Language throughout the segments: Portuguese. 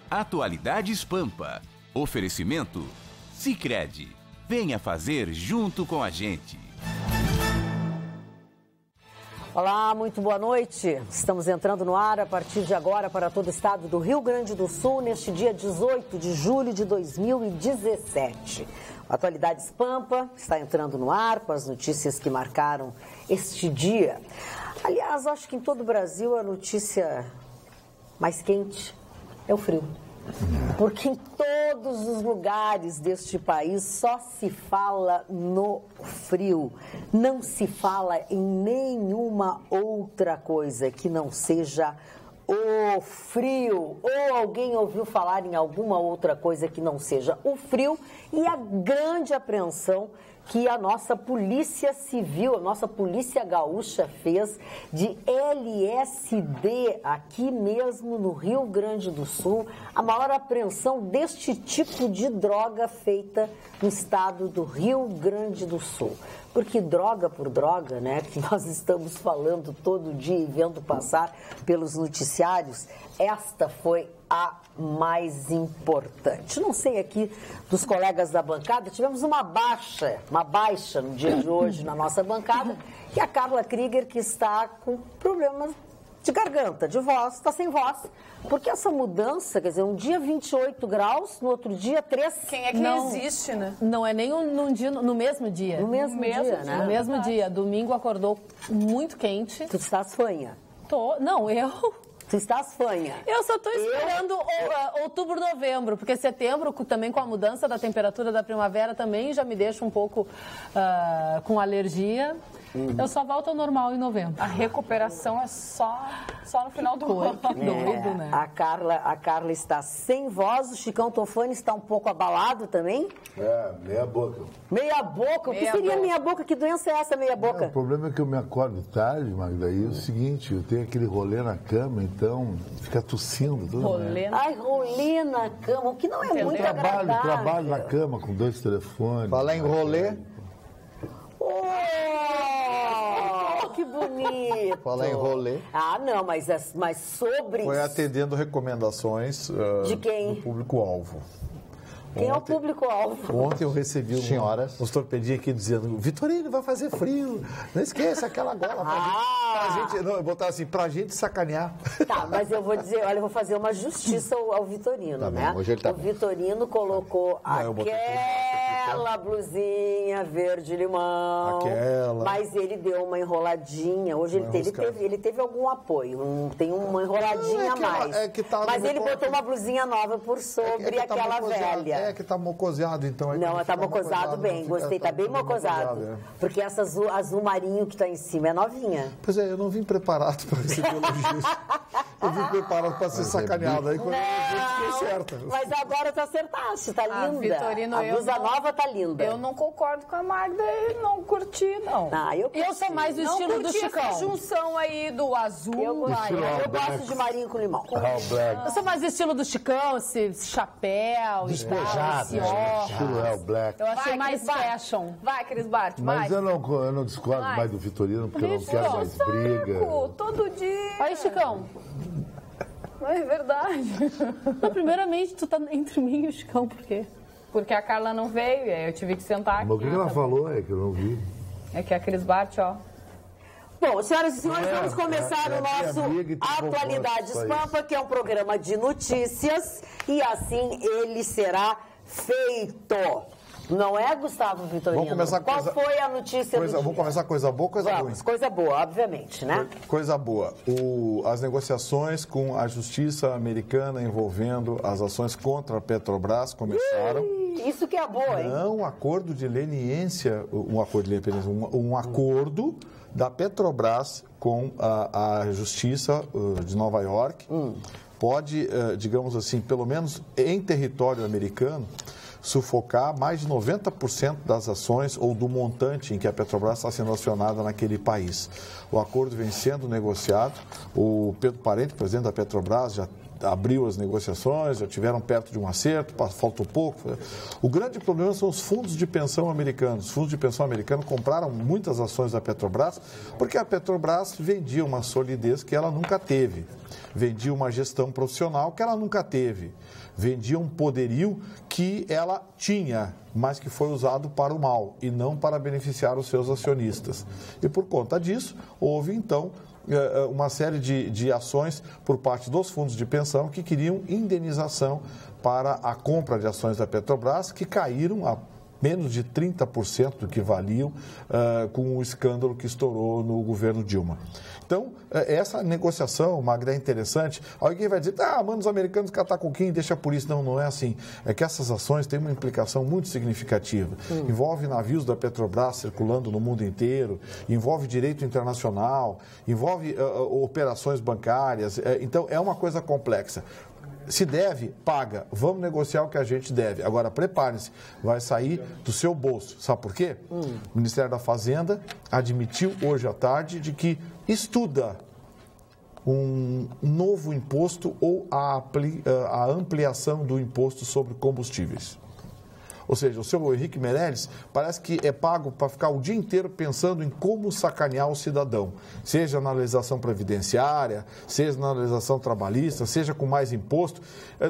Atualidades Pampa. Oferecimento Sicredi. Venha fazer junto com a gente. Olá, muito boa noite. Estamos entrando no ar a partir de agora para todo o estado do Rio Grande do Sul, neste dia 18 de julho de 2017. Atualidades Pampa está entrando no ar com as notícias que marcaram este dia. Aliás, acho que em todo o Brasil a notícia mais quente é o frio. Porque em todos os lugares deste país só se fala no frio. Não se fala em nenhuma outra coisa que não seja o frio. Ou alguém ouviu falar em alguma outra coisa que não seja o frio e a grande apreensão que a nossa Polícia Civil, a nossa Polícia Gaúcha fez de LSD aqui mesmo no Rio Grande do Sul, a maior apreensão deste tipo de droga feita no estado do Rio Grande do Sul. Porque droga por droga, né, que nós estamos falando todo dia e vendo passar pelos noticiários, esta foi a mais importante. Não sei aqui dos colegas da bancada, tivemos uma baixa no dia de hoje na nossa bancada, que é a Carla Krieger, que está com problemas de garganta, de voz, está sem voz. Porque essa mudança, quer dizer, um dia 28 graus, no outro dia 3. Quem é que não existe, né? Não é nem no mesmo dia. No mesmo dia, né? No mesmo dia. Domingo acordou muito quente. Tu estás fanha? Não, eu... Tu estás fanha. Eu só estou esperando outubro, novembro, porque setembro, também com a mudança da temperatura da primavera, também já me deixa um pouco com alergia. Eu só volto ao normal em novembro. A recuperação é só no final do ano. Que doido, né? A Carla está sem voz, o Chicão Tofani está um pouco abalado também. Meia boca. Meia boca? O que seria meia boca? Que doença é essa, meia boca? O problema é que eu me acordo tarde, Magda, e é o seguinte, eu tenho aquele rolê na cama, então fica tossindo. Rolê na... Ai, rolê na cama, o que não é muito agradável. Trabalho na cama com 2 telefones. Falar em rolê... Que bonito. Falar em rolê. Ah, não, mas sobre... Foi atendendo recomendações de quem? Do público-alvo. Quem é o público-alvo? Ontem eu recebi uns torpedinhos aqui dizendo: Vitorino, vai fazer frio. Não esqueça aquela gola pra gente. Não, eu botar assim, pra gente sacanear. Tá, mas eu vou dizer, olha, eu vou fazer uma justiça ao Vitorino, tá né? Bem, hoje ele tá o Vitorino colocou aquela blusinha verde-limão. Aquela. Mas ele deu uma enroladinha. Hoje ele teve algum apoio. Tem uma enroladinha a mais. Mas ele botou uma blusinha nova por sobre aquela velha. É que tá mocoseado, então. Não, tá mocosado bem, gostei, tá bem mocosado. Porque essa azul marinho que tá em cima é novinha. Pois é, eu não vim preparado para receber elogios. Eu vim preparado para ser sacaneado. Aí quando eu fiquei certa. Mas agora tu acertaste, tá linda. Vitorino, a blusa nova tá linda. Eu não concordo com a Magda e não curti, não. Eu sou mais do estilo do Chicão. Essa junção aí do azul. Eu gosto de marinho com limão. Eu sou mais do estilo do Chicão, esse chapéu e tal. Estilo All Black. Eu achei mais fashion. Vai, Cris Bart, mas eu não discordo mais do Vitorino, porque eu não quero mais briga. Todo dia. Aí, Chicão. É verdade. Não, primeiramente, tu tá entre mim e o Chicão, por quê? Porque a Carla não veio e aí eu tive que sentar aqui. Mas o que ela falou é que eu não vi. É que a Cris Bart, ó. Bom, senhoras e senhores, vamos começar o nosso Atualidades Pampa, que é um programa de notícias, e assim ele será feito. Não é, Gustavo Vitorino? Vamos começar Qual foi a notícia do dia? Vamos começar coisa boa ou coisa ruim? Coisa boa, obviamente, né? Coisa boa. As negociações com a justiça americana envolvendo as ações contra a Petrobras começaram. Isso que é boa, hein? Não, um acordo de leniência, um acordo da Petrobras com a Justiça de Nova York pode, digamos assim, pelo menos em território americano, sufocar mais de 90% das ações ou do montante em que a Petrobras está sendo acionada naquele país. O acordo vem sendo negociado. O Pedro Parente, presidente da Petrobras, já abriu as negociações, já tiveram perto de um acerto, faltou pouco. O grande problema são os fundos de pensão americanos. Os fundos de pensão americanos compraram muitas ações da Petrobras, porque a Petrobras vendia uma solidez que ela nunca teve, vendia uma gestão profissional que ela nunca teve, vendia um poderio que ela tinha, mas que foi usado para o mal e não para beneficiar os seus acionistas. E por conta disso, houve então uma série de ações por parte dos fundos de pensão que queriam indenização para a compra de ações da Petrobras, que caíram a menos de 30% do que valiam com o escândalo que estourou no governo Dilma. Então, essa negociação, Magda, é interessante. Alguém vai dizer, manda os americanos catar coquinho e deixa por isso. Não, não é assim. É que essas ações têm uma implicação muito significativa. Envolve navios da Petrobras circulando no mundo inteiro, envolve direito internacional, envolve operações bancárias. Então, é uma coisa complexa. Se deve, paga. Vamos negociar o que a gente deve. Agora, prepare-se, vai sair do seu bolso. Sabe por quê? O Ministério da Fazenda admitiu hoje à tarde de que estuda um novo imposto ou a ampliação do imposto sobre combustíveis. Ou seja, o seu Henrique Meirelles parece que é pago para ficar o dia inteiro pensando em como sacanear o cidadão. Seja na legislação previdenciária, seja na legislação trabalhista, seja com mais imposto.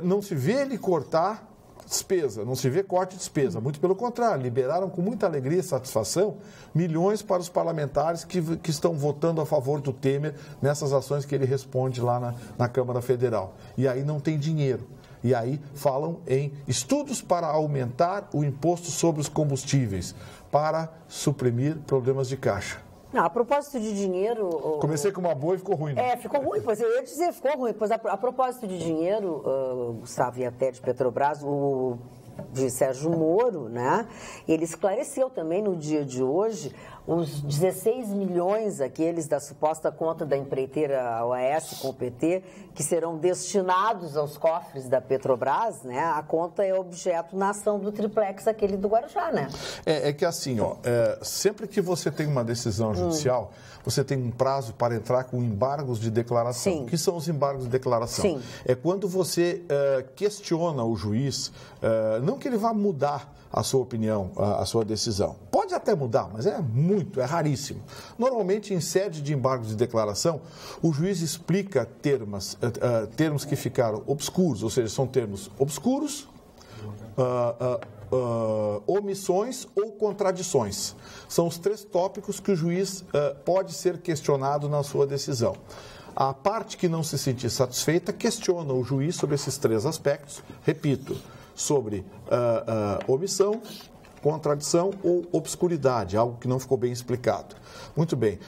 Não se vê ele cortar despesa, não se vê corte de despesa. Muito pelo contrário, liberaram com muita alegria e satisfação milhões para os parlamentares que estão votando a favor do Temer nessas ações que ele responde lá na Câmara Federal. E aí não tem dinheiro. E aí falam em estudos para aumentar o imposto sobre os combustíveis, para suprimir problemas de caixa. Não, a propósito de dinheiro... Comecei com uma boa e ficou ruim, né? Ficou ruim, pois eu ia dizer, ficou ruim. Pois a propósito de dinheiro, Gustavo, e até de Petrobras, de Sérgio Moro, né? Ele esclareceu também no dia de hoje os 16 milhões, aqueles da suposta conta da empreiteira OAS com o PT, que serão destinados aos cofres da Petrobras, né? A conta é objeto na ação do triplex, aquele do Guarujá, né? É que assim, sempre que você tem uma decisão judicial, você tem um prazo para entrar com embargos de declaração. Sim. O que são os embargos de declaração? Sim. É quando você questiona o juiz, não que ele vá mudar a sua opinião, a sua decisão. Pode até mudar, mas é raríssimo. Normalmente, em sede de embargos de declaração, o juiz explica termos que ficaram obscuros, ou seja, são termos obscuros, omissões ou contradições. São os 3 tópicos que o juiz pode ser questionado na sua decisão. A parte que não se sentir satisfeita questiona o juiz sobre esses 3 aspectos. Repito, sobre omissão, contradição ou obscuridade, algo que não ficou bem explicado. Muito bem.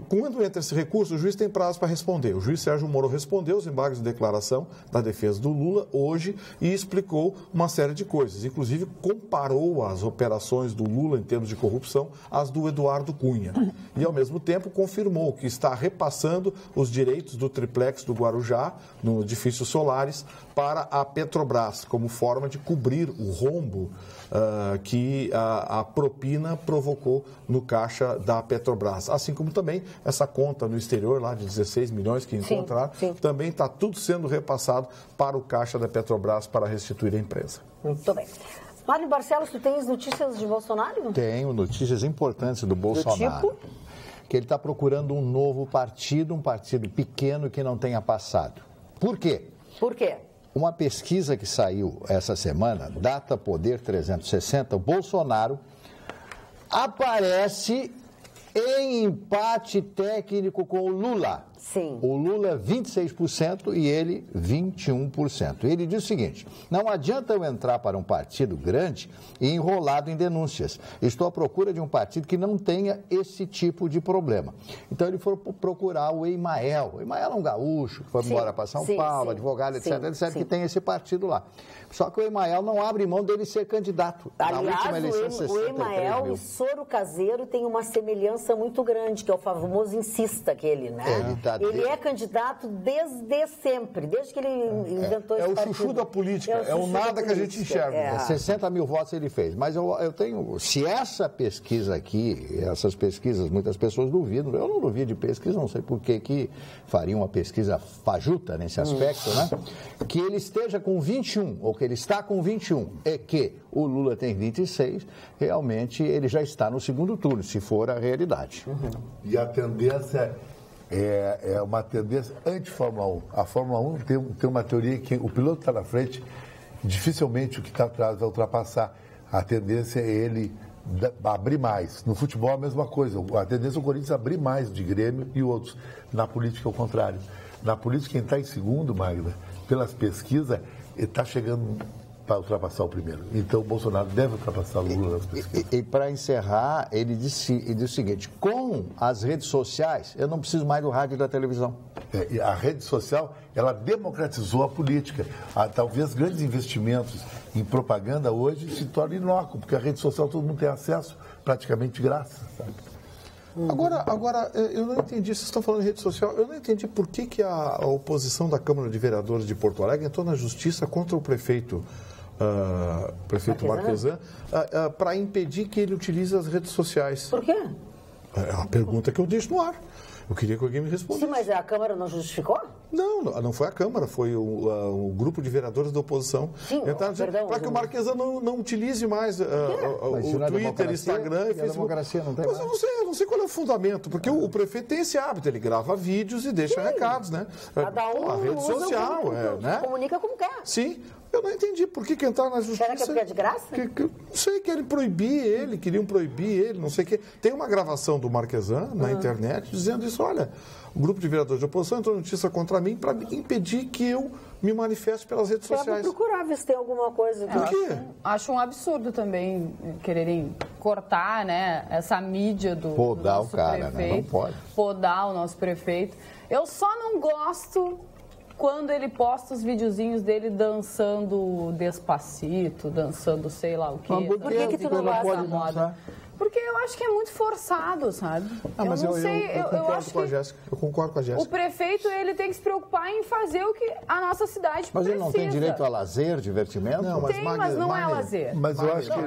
Quando entra esse recurso, o juiz tem prazo para responder. O juiz Sérgio Moro respondeu os embargos de declaração da defesa do Lula hoje e explicou uma série de coisas. Inclusive, comparou as operações do Lula em termos de corrupção às do Eduardo Cunha. E, ao mesmo tempo, confirmou que está repassando os direitos do triplex do Guarujá, no edifício Solares, para a Petrobras, como forma de cobrir o rombo que a propina provocou no caixa da Petrobras. Assim como também essa conta no exterior, lá de 16 milhões que encontraram, também está tudo sendo repassado para o caixa da Petrobras para restituir a empresa. Muito bem. Mário Barcelos, tu tens notícias de Bolsonaro? Tenho notícias importantes do Bolsonaro. Do tipo? Que ele está procurando um novo partido, um partido pequeno que não tenha passado. Por quê? Por quê? Uma pesquisa que saiu essa semana, Data Poder 360, o Bolsonaro aparece em empate técnico com o Lula. Sim. O Lula 26% e ele 21%. Ele diz o seguinte: não adianta eu entrar para um partido grande e enrolado em denúncias. Estou à procura de um partido que não tenha esse tipo de problema. Então ele foi procurar o Emael. O Emael é um gaúcho, foi embora para São Paulo, advogado, etc, que tem esse partido lá. Só que o Emael não abre mão dele ser candidato. Aliás, o Emael e Soro Caseiro têm uma semelhança diferença muito grande, que é o famoso insista aquele, né? Ele é candidato desde sempre, desde que ele inventou esse partido. É o chuchu da política, é o nada que a gente enxerga. 60 mil votos ele fez, mas eu tenho, se essa pesquisa aqui, essas pesquisas, muitas pessoas duvidam, eu não duvido de pesquisa, não sei por que faria uma pesquisa fajuta nesse aspecto, né? Que ele esteja com 21, ou que ele está com 21, e que o Lula tem 26, realmente ele já está no segundo turno, se for a realidade. E a tendência é uma tendência anti-Fórmula 1. A Fórmula 1 tem uma teoria que o piloto que está na frente, dificilmente o que está atrás vai ultrapassar. A tendência é ele abrir mais. No futebol é a mesma coisa. A tendência é o Corinthians abrir mais de Grêmio e outros. Na política é o contrário. Na política, quem está em segundo, Magda, pelas pesquisas, ele está chegando para ultrapassar o primeiro. Então, o Bolsonaro deve ultrapassar o Lula nas pesquisas. E para encerrar, ele disse o seguinte: com as redes sociais, eu não preciso mais do rádio e da televisão. A rede social, ela democratizou a política. Talvez grandes investimentos em propaganda hoje se tornem inócuo, porque a rede social todo mundo tem acesso praticamente de graça, sabe? Agora, eu não entendi, vocês estão falando de rede social, eu não entendi por que a oposição da Câmara de Vereadores de Porto Alegre entrou na justiça contra o prefeito Marquesan para impedir que ele utilize as redes sociais. Por quê? É uma pergunta que eu deixo no ar. Eu queria que alguém me respondesse. Sim, mas a Câmara não justificou? Não foi a Câmara, foi o grupo de vereadores da oposição. Sim, para que o Marquesan não utilize mais o Twitter, Instagram e Facebook. Democracia não tem mas eu não sei qual é o fundamento, porque o prefeito tem esse hábito, ele grava vídeos e deixa recados, né? Cada um a rede social, né? Comunica como quer. Sim. Eu não entendi por que entrar na justiça. Será que é porque é de graça? Não sei, queriam proibir ele, não sei o quê. Tem uma gravação do Marquesan na internet dizendo isso, olha, o grupo de vereadores de oposição entrou na justiça contra mim para impedir que eu me manifeste pelas redes sociais. Vou procurar ver se tem alguma coisa. Por quê? Acho um absurdo também quererem cortar, né, essa mídia do podar nosso o cara, prefeito. né? Não pode. Podar o nosso prefeito. Eu só não gosto quando ele posta os videozinhos dele dançando Despacito, dançando sei lá o quê. Por que tu não gosta da moda? Porque eu acho que é muito forçado, sabe? Mas eu concordo com a Jéssica. O prefeito, ele tem que se preocupar em fazer o que a nossa cidade precisa. Mas ele não tem direito a lazer, divertimento? Não, mas não é lazer. Mas eu acho que...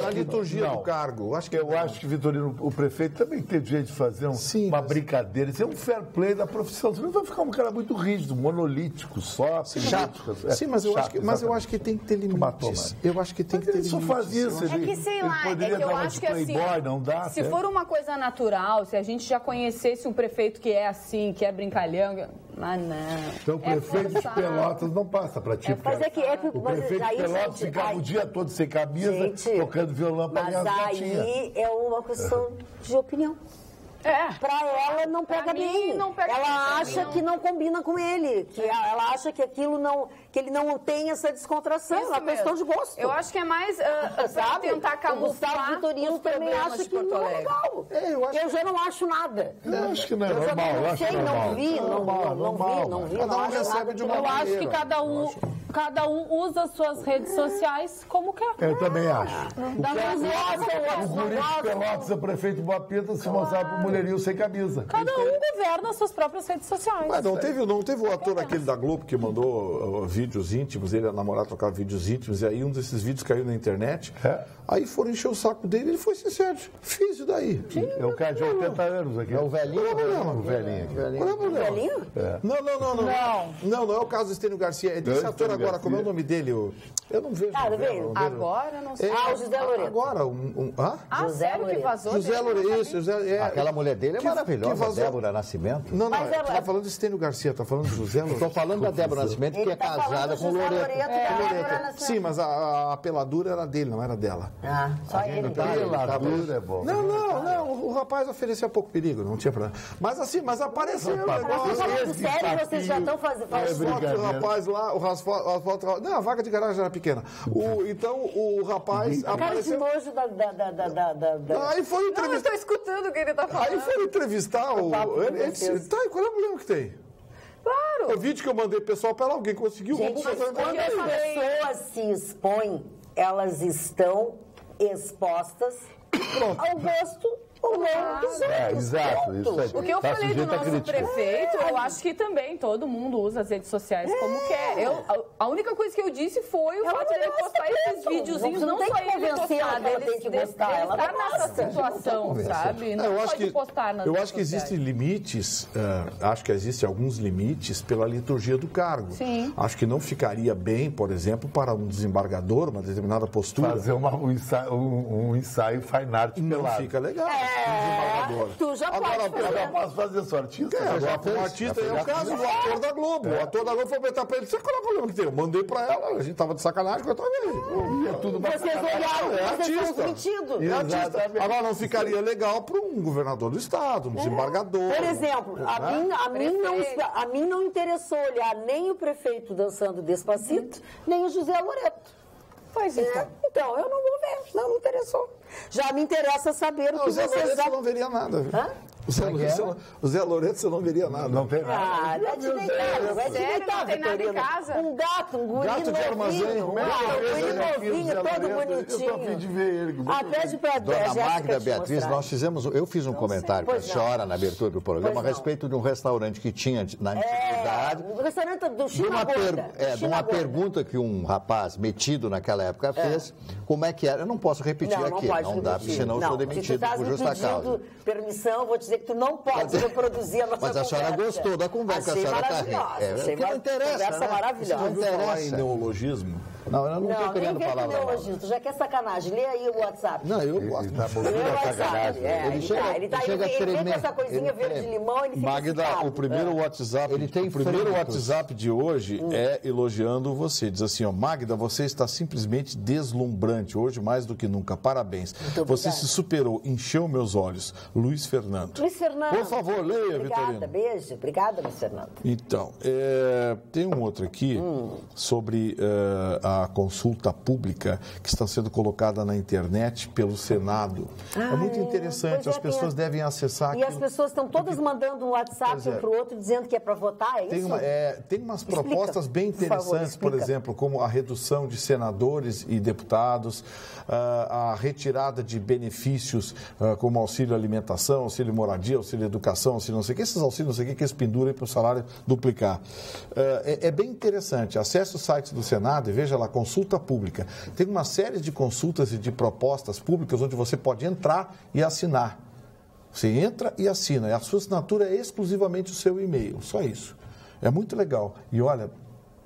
a liturgia do cargo. Eu acho que, Vitorino, o prefeito também tem direito de fazer uma brincadeira. Isso é um fair play da profissão. Você não vai ficar um cara muito rígido, monolítico, só, chato. Sim, mas eu acho que tem que ter limites. Eu acho que tem que ter limites. Ele só faz isso. É que, sei lá, eu acho que assim, não dá, se for uma coisa natural, se a gente já conhecesse um prefeito que é assim, que é brincalhão, mas não. Então o prefeito de Pelotas não passa para ti. Mas é que o prefeito de Pelotas ficava o dia todo sem camisa, tocando violão para ganhar as notinhas. Mas aí é uma questão de opinião. Pra ela não pega bem. Ela acha que não combina com ele. Que ela acha que aquilo não, que ele não tem essa descontração. É uma questão de gosto. Eu acho que é mais pra tentar camuflar. O Gustavo Vitorino também acha que não é legal. Eu já não acho nada. Eu acho que não é normal. Não vi. Eu acho que cada um usa suas redes sociais como quer. Eu também acho. O guri de Pelotas, o prefeito Boa Pinta, se mostrava pro mulherinho sem camisa. Cada um governa as suas próprias redes sociais. Mas não teve o ator aquele da Globo que mandou vídeos íntimos, ele e a namorada trocaram vídeos íntimos, e aí um desses vídeos caiu na internet. Aí foram encher o saco dele, ele foi sincero. Fiz e daí? É o cara de 80 anos aqui. É o velhinho? O velhinho. Qual é o problema? Não é o caso do Estênio Garcia. É desse ator agora, como é o nome dele? Eu não vejo. Agora, não sei. O José Loreto. Agora, sério que vazou? José Loreto. Aquela mulher dele é maravilhosa, Débora Nascimento. Não, você tá falando de Estênio Garcia, tá falando de José Loreto. Estou falando da Débora Nascimento, que é casada com o Loreto. Sim, mas a peladura era dele, não era dela. Só ele. Peladura é bom. Não, o rapaz oferecia pouco perigo, não tinha problema. Mas assim, apareceu o negócio. Sério, vocês já estão fazendo o rapaz lá, o asfalto... Não, a vaga de garagem era pequena. Então, o rapaz apareceu... Cara de nojo da... Aí foi entrevistar... Não, eu estou escutando o que ele está falando. Aí foi entrevistar o... Tá, e qual é o problema que tem? Claro. O vídeo que eu mandei pessoal para alguém conseguiu... Gente, quando as pessoas se expõem, elas estão expostas ao gosto como os outros. Exato. Isso aí. O que eu Tá falei do sujeito a nosso crítica. prefeito, eu acho que também todo mundo usa as redes sociais como quer. A única coisa que eu disse foi o fato dele postar esses videozinhos, não tem só que ele convencer ela postar, que ela tem que gostar, ela estar vai nessa gostar. situação, sabe? Não Eu acho pode que, postar nas eu redes acho que sociais. existem limites, acho que existem alguns limites pela liturgia do cargo. Sim. Acho que não ficaria bem, por exemplo, para um desembargador, uma determinada postura. Fazer um ensaio fine art Não pelado. fica legal. Desembargador. Tu já Agora, pode fazer. Eu posso fazer sua artista? O artista é o caso do ator da Globo. O ator da Globo foi perguntar pra ele, você qual é o problema que tem? Eu mandei pra ela, a gente tava de sacanagem, eu tava aí. É tudo Vocês olharam, É vocês são artista. mentidos. É artista. Exatamente. Agora não ficaria legal para um governador do estado, um desembargador. Por exemplo, a mim não interessou olhar nem o prefeito dançando Despacito, nem o José Loreto. Pois então. Então, eu não vou ver, não me interessou. Já me interessa saber o Não, que o Zé vocês Loreto você não veria nada. Viu? Hã? O Zé Loreto você não veria nada. Não tem nada. Ah, vai te deitar, vai te Sério, deitar, não tem nada em Vitorino. casa? Um gato, um guri Gato de armazém, novinho. como é que Um guri novinho, todo Eu tô a fim bonitinho. de ver ele. Ah, pede pra Dona Jéssica Magda te Beatriz, mostrar. eu fiz um comentário para a Pois não. senhora na abertura do programa Pois a respeito de um restaurante que tinha na antiguidade. O restaurante do De uma, Chinagonda. de uma pergunta que um rapaz metido naquela época fez, como é que era? Eu não posso repetir Não, não aqui, pode não dá, repetir. senão eu sou Se tu demitido estás por me justa pedindo causa. permissão, eu vou dizer que tu não pode reproduzir a nossa Mas a senhora conversa. gostou da conversa que a Achei senhora está maravilhosa. rindo. Achei porque não interessa, conversa né? maravilhosa. Não Falar em interessa. neologismo. Não, eu não estou Não, nem querendo vem falar com neologismo, tu já quer sacanagem. Lê aí o WhatsApp. Não, eu Ele gosto. tá Lê botando o a WhatsApp. sacanagem. Ele vem com essa coisinha verde de limão, ele fica Magda, excitado. o primeiro WhatsApp, Ele tem o primeiro francos. WhatsApp de hoje é elogiando você. Diz assim, ó, Magda, você está simplesmente deslumbrante hoje mais do que nunca. Parabéns. Muito Você obrigada. se superou, encheu meus olhos. Luiz Fernando. Luiz Fernando. Por favor, leia, Obrigada, Vitorino. beijo. Obrigada, Luiz Fernando. Então, tem um outro aqui sobre a consulta pública que está sendo colocada na internet pelo Senado. É muito interessante, pois as pessoas tem. devem acessar E as aquilo. pessoas estão todas mandando um WhatsApp Pois é. um pro outro dizendo que é para votar, é isso? Tem umas propostas bem por favor, interessantes, por explica. exemplo, como a redução de senadores e deputados, a retirada de benefícios como auxílio alimentação, auxílio moradia, auxílio educação, auxílio não sei o que, esses auxílios não sei o que eles penduram para o salário duplicar. É bem interessante. Acesse o site do Senado e veja lá, consulta pública. Tem uma série de consultas e de propostas públicas onde você pode entrar e assinar. Você entra e assina. E a sua assinatura é exclusivamente o seu e-mail. Só isso. É muito legal. E olha,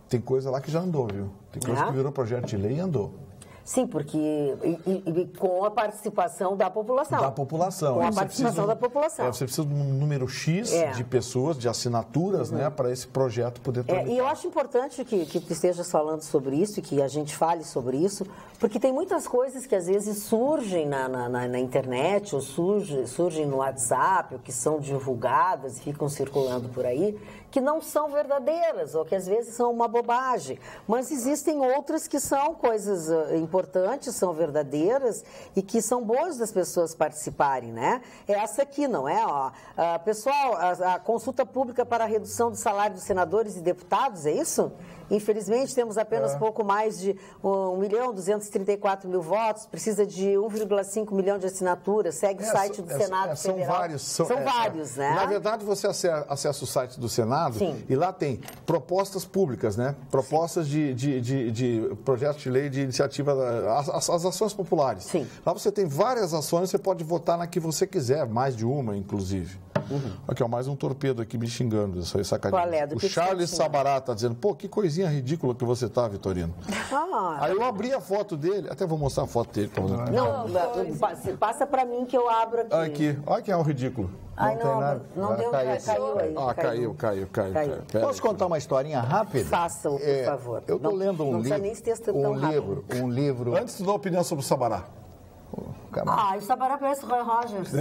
tem coisa lá que já andou, viu? Tem coisa que virou projeto de lei e andou. Sim, porque e com a participação da população. Da população. Com a Aí você participação precisa da população. Você precisa de um número X de pessoas, de assinaturas, né, para esse projeto poder tramitar. E eu acho importante que tu estejas falando sobre isso e que a gente fale sobre isso, porque tem muitas coisas que às vezes surgem na internet ou surgem no WhatsApp, ou que são divulgadas e ficam circulando por aí, que não são verdadeiras ou que às vezes são uma bobagem. Mas existem outras que são coisas importantes, são verdadeiras e que são boas das pessoas participarem, né? Essa aqui, não é? Ó, pessoal, a consulta pública para a redução do salário dos senadores e deputados, é isso? Infelizmente, temos apenas pouco mais de 1.234.000 votos, precisa de 1,5 milhão de assinaturas, segue o site do Senado São Federal. vários. São vários, né? Na verdade, você acessa o site do Senado Sim. e lá tem propostas públicas, né? Propostas de projetos de lei de iniciativa, as ações populares. Sim. Lá você tem várias ações, você pode votar na que você quiser, mais de uma, inclusive. Aqui, ó, mais um torpedo aqui me xingando, isso aí, sacanagem. Qual é? Do O que Charles você tá Sabará está dizendo, pô, que coisinha ridícula que você tá, Vitorino. Aí eu abri a foto dele, até vou mostrar a foto dele pra você. Não, passa para mim que eu abro aqui. Aqui, olha que é o ridículo. Ai, Não tem nada. não deu, Caiu. caiu aí. Caiu. Pera Posso contar uma historinha rápida? Faça-o, por favor. Eu estou lendo um não precisa livro. nem se texto tão rápido. Um livro. Antes de dar opinião sobre o Sabará. O Sabará parece o Roy Rogers.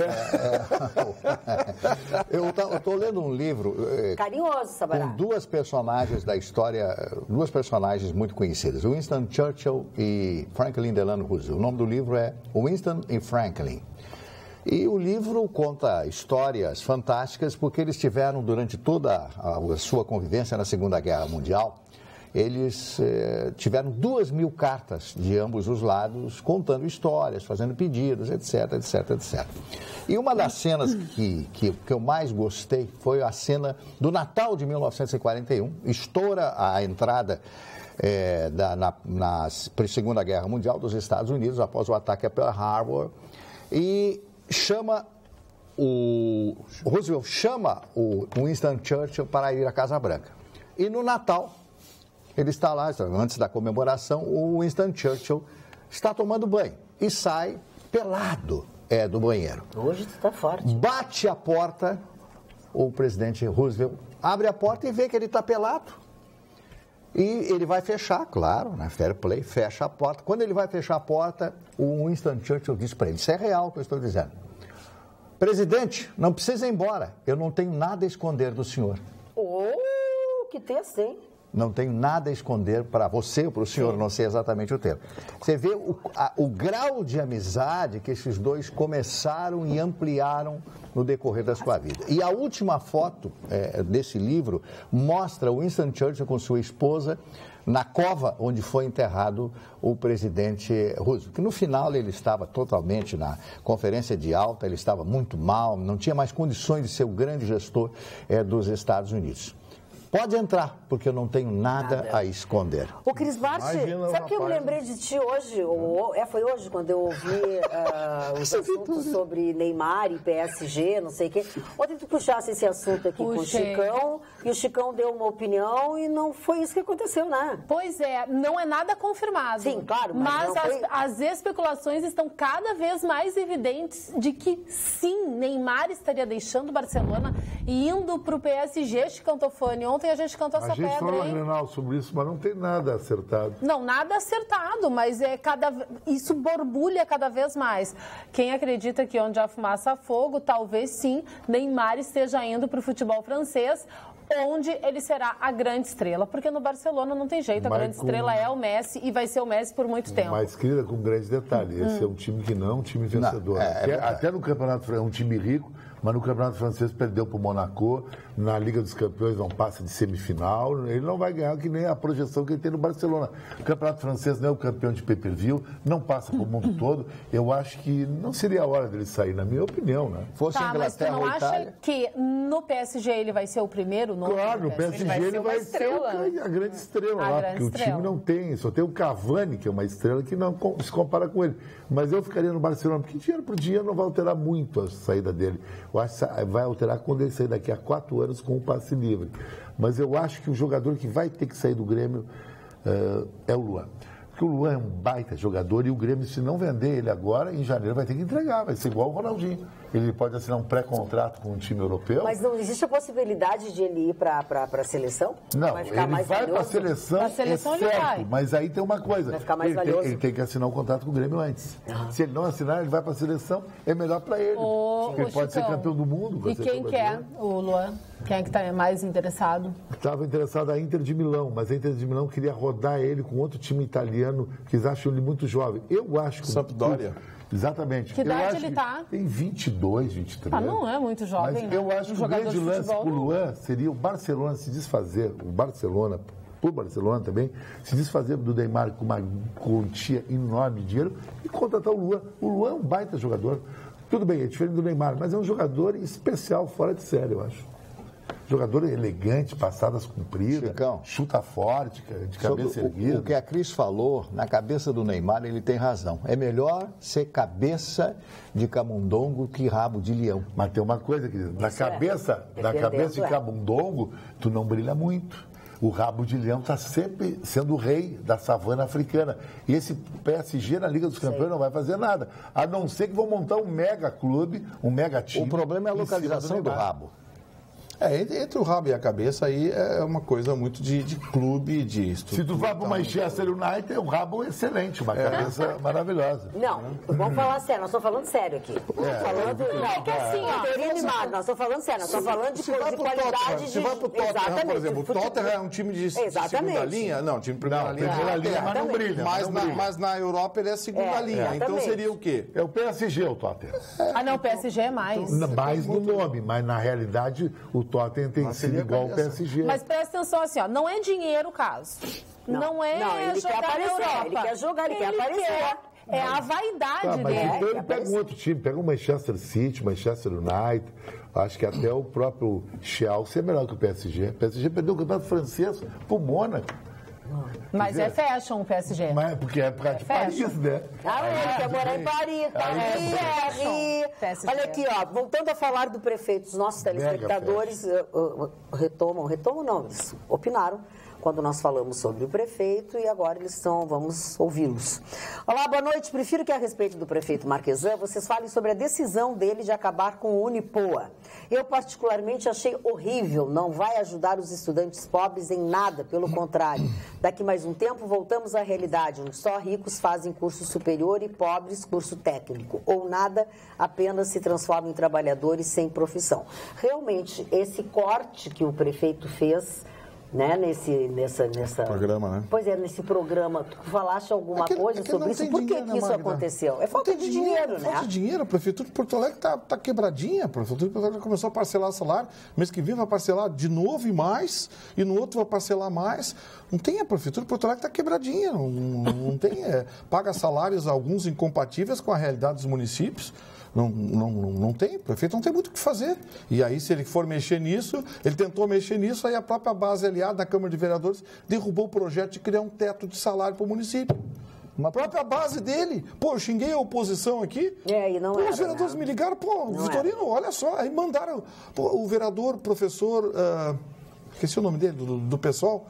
Eu estou lendo um livro Carinhoso, Sabará. com duas personagens da história, duas personagens muito conhecidas, Winston Churchill e Franklin Delano Roosevelt. O nome do livro é Winston e Franklin. E o livro conta histórias fantásticas porque eles tiveram durante toda a sua convivência na Segunda Guerra Mundial eles tiveram 2.000 cartas de ambos os lados, contando histórias, fazendo pedidos, etc, etc, etc. E uma das cenas que eu mais gostei foi a cena do Natal de 1941, estoura a entrada na Segunda Guerra Mundial dos Estados Unidos, após o ataque a Pearl Harbor, e Roosevelt chama o Winston Churchill para ir à Casa Branca. E no Natal, ele está lá, antes da comemoração, o Winston Churchill está tomando banho e sai pelado do banheiro. Hoje tu tá forte. Bate a porta, o presidente Roosevelt abre a porta e vê que ele está pelado. E ele vai fechar, claro, né? Fair play, fecha a porta. Quando ele vai fechar a porta, o Winston Churchill diz para ele, isso é real o que eu estou dizendo. Presidente, não precisa ir embora, eu não tenho nada a esconder do senhor. Que texto, hein? Não tenho nada a esconder para você ou para o senhor, não sei exatamente o termo. Você vê o grau de amizade que esses dois começaram e ampliaram no decorrer da sua vida. E a última foto desse livro mostra o Winston Churchill com sua esposa na cova onde foi enterrado o presidente Roosevelt. Que no final ele estava totalmente na conferência de alta, ele estava muito mal, não tinha mais condições de ser o grande gestor dos Estados Unidos. Pode entrar, porque eu não tenho nada a esconder. Ô, Cris Bart, sabe que eu me lembrei de ti hoje? Foi hoje, quando eu ouvi os assuntos sobre Neymar e PSG, não sei o quê. Ontem tu puxasse esse assunto aqui com o Chicão, e o Chicão deu uma opinião e não foi isso que aconteceu, né? Pois é, não é nada confirmado. Sim, claro. Mas as especulações estão cada vez mais evidentes de que, sim, Neymar estaria deixando o Barcelona e indo para o PSG, Chicão Tofani. Ontem a gente cantou essa pedra, hein? A gente falou, Grenal, sobre isso, mas não tem nada acertado. Não, nada acertado, mas isso borbulha cada vez mais. Quem acredita que onde há fumaça há fogo, talvez sim, Neymar esteja indo para o futebol francês, onde ele será a grande estrela. Porque no Barcelona não tem jeito, a grande estrela é o Messi e vai ser o Messi por muito tempo. Mas, querida, com um grande detalhe, esse é um time que não é um time vencedor. Até no campeonato é um time rico, mas no Campeonato Francês perdeu para o Monaco, na Liga dos Campeões não passa de semifinal, ele não vai ganhar que nem a projeção que ele tem no Barcelona. O Campeonato Francês não é o campeão de pay-per-view, não passa para o mundo todo. Eu acho que não seria a hora dele sair, na minha opinião, né? Fosse a Inglaterra ou Itália... Mas tu não acha que no PSG ele vai ser o primeiro nome? Claro, no PSG ele vai ser a grande estrela lá, porque o time não tem, só tem o Cavani, que é uma estrela que não se compara com ele. Mas eu ficaria no Barcelona, porque dinheiro por dinheiro não vai alterar muito a saída dele. Eu acho que vai alterar quando ele sair daqui a 4 anos com o passe livre. Mas eu acho que o jogador que vai ter que sair do Grêmio é o Luan. Porque o Luan é um baita jogador e o Grêmio, se não vender ele agora, em janeiro vai ter que entregar, vai ser igual o Ronaldinho. Ele pode assinar um pré-contrato com um time europeu. Mas não existe a possibilidade de ele ir para a seleção? Não, vai ficar ele mais vai para a seleção, ele vai. Mas aí tem uma coisa. Vai ficar mais valioso. Ele tem que assinar um contrato com o Grêmio antes. Se ele não assinar, ele vai para a seleção, é melhor para ele. Porque ele pode ser campeão do mundo. E quem quer o Luan? Quem é que está mais interessado? Estava interessado a Inter de Milão, mas a Inter de Milão queria rodar ele com outro time italiano, que eles acham ele muito jovem. Eu acho que... Sampdoria. Exatamente. Que idade ele está? Tem 22, 23. Não é muito jovem, mas eu acho que o grande lance para o Luan seria o Barcelona se desfazer, por Barcelona também, se desfazer do Neymar com uma quantia enorme de dinheiro e contratar o Luan. O Luan é um baita jogador. Tudo bem, é diferente do Neymar, mas é um jogador especial, fora de série, eu acho. Jogador elegante, passadas compridas, Chicão, chuta forte, de cabeça erguida. O que a Cris falou, na cabeça do Neymar, ele tem razão. É melhor ser cabeça de camundongo que rabo de leão. Mas tem uma coisa, querido, na cabeça de camundongo, tu não brilha muito. O rabo de leão está sempre sendo o rei da savana africana. E esse PSG na Liga dos Campeões não vai fazer nada. A não ser que vão montar um mega clube, um mega time. O problema é a localização do rabo. Entre o rabo e a cabeça aí é uma coisa muito de clube, de estrutura. Se tu vai para o Manchester United, é um rabo excelente, uma cabeça maravilhosa. Não, vamos falar sério, nós estamos falando sério aqui. Nós estamos falando sério, nós estamos falando de qualidade de... Se vai para o Tottenham, por exemplo, o Tottenham é um time de segunda linha? Não, time de primeira linha. Primeira linha, mas não brilha. Mas na Europa ele é segunda linha, então seria o quê? É o PSG, o Tottenham. Não, o PSG é mais. Mais no nome, mas na realidade o Tottenham tem sido igual ao PSG. Mas presta atenção assim, ó, não é dinheiro o caso. Não é ele jogar quer na aparecer, Europa. ele quer jogar, ele quer aparecer. É a vaidade Mas dele. então ele pega um outro time, pega o Manchester City, Manchester United, acho que até o próprio Chelsea é melhor que o PSG. O PSG perdeu o campeonato francês pro Mônaco. Mas é fashion o PSG. Mas porque é por causa de Paris, né? Ele quer morar em Paris, tá? PSG. Olha aqui, ó, voltando a falar do prefeito, os nossos telespectadores retomam não, eles opinaram quando nós falamos sobre o prefeito e agora vamos ouvi-los. Olá, boa noite. Prefiro que a respeito do prefeito Marquesan, vocês falem sobre a decisão dele de acabar com o Unipoa. Eu particularmente achei horrível, não vai ajudar os estudantes pobres em nada, pelo contrário. Daqui mais um tempo voltamos à realidade, onde só ricos fazem curso superior e pobres curso técnico, ou nada, apenas se transformam em trabalhadores sem profissão. Realmente, esse corte que o prefeito fez, né, nessa programa, né? Pois é, nesse programa, tu falaste alguma coisa sobre isso? Por que isso aconteceu? É falta de dinheiro, né? Falta de dinheiro. A Prefeitura de Porto Alegre está quebradinha. A Prefeitura de Porto Alegre começou a parcelar salário. Mês que vem vai parcelar de novo e mais, e no outro vai parcelar mais. Não tem, a Prefeitura de Porto Alegre está quebradinha. Não tem. Paga salários, alguns incompatíveis com a realidade dos municípios. Não tem, o prefeito não tem muito o que fazer. E aí, se ele for mexer nisso, ele tentou mexer nisso, aí a própria base aliada da Câmara de Vereadores derrubou o projeto de criar um teto de salário para o município. A própria base dele. Pô, eu xinguei a oposição aqui. E não os vereadores me ligaram, Vitorino, olha só. Aí mandaram, o vereador, professor, esqueci o nome dele, do pessoal,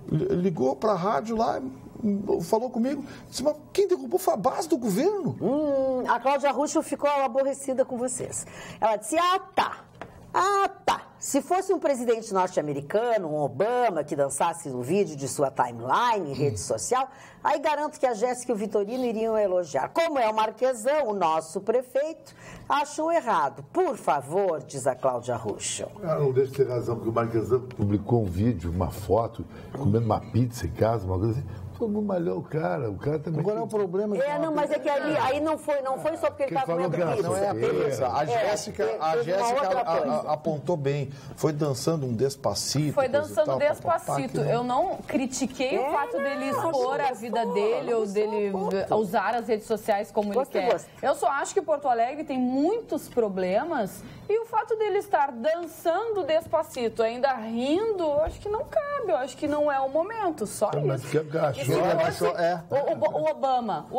ligou para a rádio lá, falou comigo, disse, mas quem derrubou foi a base do governo. A Cláudia Ruschel ficou aborrecida com vocês. Ela disse, tá. Se fosse um presidente norte-americano, um Obama, que dançasse no vídeo de sua timeline em rede social, aí garanto que a Jéssica e o Vitorino iriam elogiar. Como é o Marquesan, o nosso prefeito, achou errado. Por favor, diz a Cláudia Ruschel. Não deixa de ter razão, porque o Marquesan publicou um vídeo, uma foto, comendo uma pizza em casa, uma coisa assim. Todo mundo malhou o cara também. Agora é o problema. Mas é que aí não foi só porque ele estava comendo pizza. Não é a pizza. A Jéssica apontou bem. Foi dançando um Despacito. Foi dançando Despacito. Eu não critiquei o fato dele expor a vida dele ou dele usar as redes sociais como ele quer. Eu só acho que Porto Alegre tem muitos problemas e o fato dele estar dançando Despacito, ainda rindo, eu acho que não cabe. Eu acho que não é o momento. Só mas isso. Que eu acho. O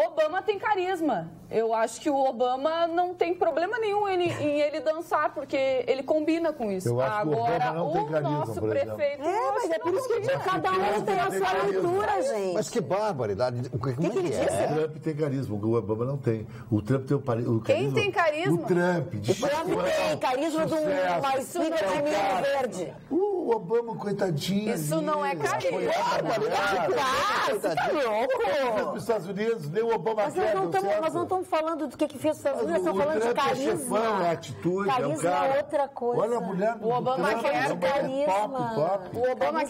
Obama tem carisma. Eu acho que o Obama não tem problema nenhum em ele dançar, porque ele combina com isso. Eu acho que o Obama não tem carisma, nosso por exemplo. prefeito... Mas é por isso que cada um tem a sua leitura, gente. Mas que barbaridade. Como é que é? O Trump tem carisma, o Obama não tem. O Trump tem o carisma. Quem tem carisma? O Trump. O Trump tem carisma de uma espiga de milho verde. O Obama, coitadinho. Isso não é carisma. Você tá louco? Nos Estados Unidos, nem o Obama quer. Nós não estamos falando do que fez os Estados Unidos, estamos falando de carisma. É chefão, é atitude, carisma é outra coisa. Olha a mulher do O Obama quer carisma. O Obama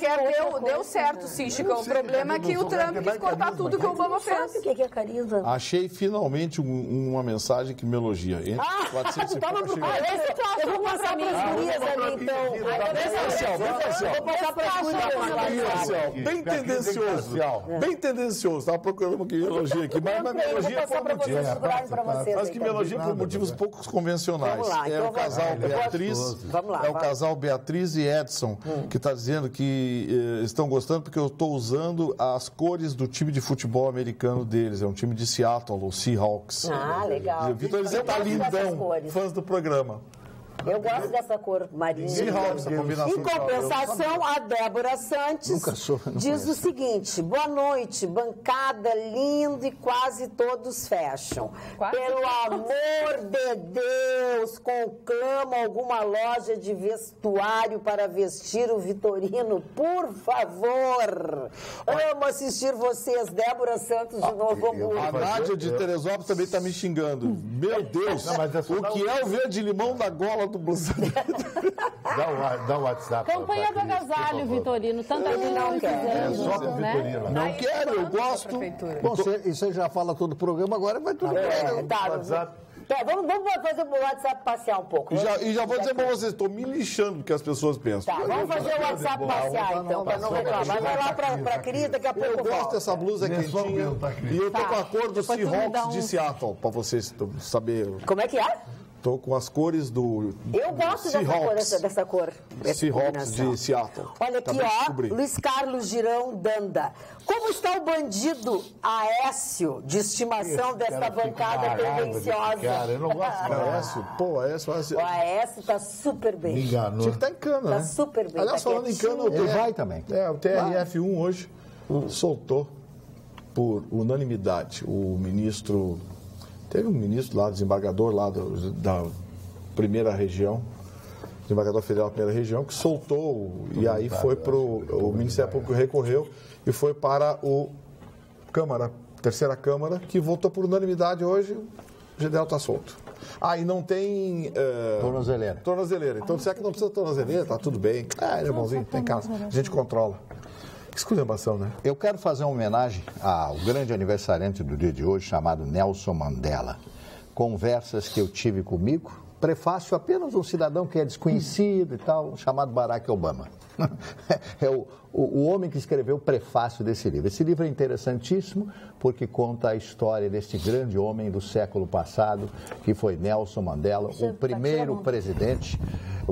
deu certo, sim, Chico. O problema é que o Trump quis cortar tudo que o Obama fez. O que é carisma? Achei finalmente uma mensagem que me elogia. Entre 400 e pouco. Eu vou passar para as gurias ali, então. Vou passar para as gurias. Bem tendencioso. Bem tendencioso. Estava procurando que elogio aqui, mas me elogia por motivos. Mas que me elogia por motivos poucos convencionais. É o casal Beatriz. É o casal Beatriz e Edson, que está dizendo que estão gostando porque eu estou usando as cores do time de futebol americano deles. É um time de Seattle, o Seahawks. Legal. Vitor Eliseu está lindão. Fãs do programa. Eu gosto dessa cor marinha. Em compensação, a Débora Santos diz o seguinte: boa noite, bancada lindo e quase todos fecham. Pelo amor de Deus, conclamo alguma loja de vestuário para vestir o Vitorino, por favor. Amo assistir vocês. Débora Santos de Novo Hamburgo. A Nádia de Teresópolis também está me xingando. Meu Deus, o que é o verde-limão da gola do blusão? Dá o WhatsApp. Campanha do agasalho, Vitorino. Tanta gente não quer. Só para o Vitorino. Não quero, eu gosto. Bom, isso aí já fala todo o programa, agora vai tudo bem. WhatsApp. Tá, vamos fazer o WhatsApp passear um pouco. E já vou dizer pra vocês, estou me lixando do que as pessoas pensam. Tá, vamos fazer o WhatsApp passear, então, para não reclamar. Vai lá pra Cris, daqui a pouco eu gosto dessa blusa quentinha. E eu tô com a cor do Seahawks de Seattle, para vocês saberem. Como é que é? Tô com as cores do Eu gosto dessa cor. Seahawks de Seattle. Olha aqui, ó, Luiz Carlos Girão Danda. Como está o bandido Aécio, de estimação desta bancada tendenciosa? Cara, eu não gosto do Aécio. Pô, Aécio. O Aécio tá super bem. Me enganou. Tinha que estar em cana, né? Tá super bem. Aliás, falando em cana, Ele vai também. o TRF1 hoje soltou, por unanimidade, o ministro... Teve um ministro lá, desembargador lá da primeira região, desembargador federal da primeira região, que soltou, e aí foi para o Ministério Público recorreu e foi para terceira Câmara, que votou por unanimidade hoje, o general está solto. E não tem... Tornozeleira. Então, se é que não precisa de tornozeleira, tá tudo bem. Irmãozinho, tem casa, a gente controla. Que esculhambação, né? Eu quero fazer uma homenagem ao grande aniversariante do dia de hoje, chamado Nelson Mandela. Conversas que eu tive comigo, prefácio apenas um cidadão que é desconhecido e tal, chamado Barack Obama. É o homem que escreveu o prefácio desse livro. Esse livro é interessantíssimo porque conta a história deste grande homem do século passado, que foi Nelson Mandela, o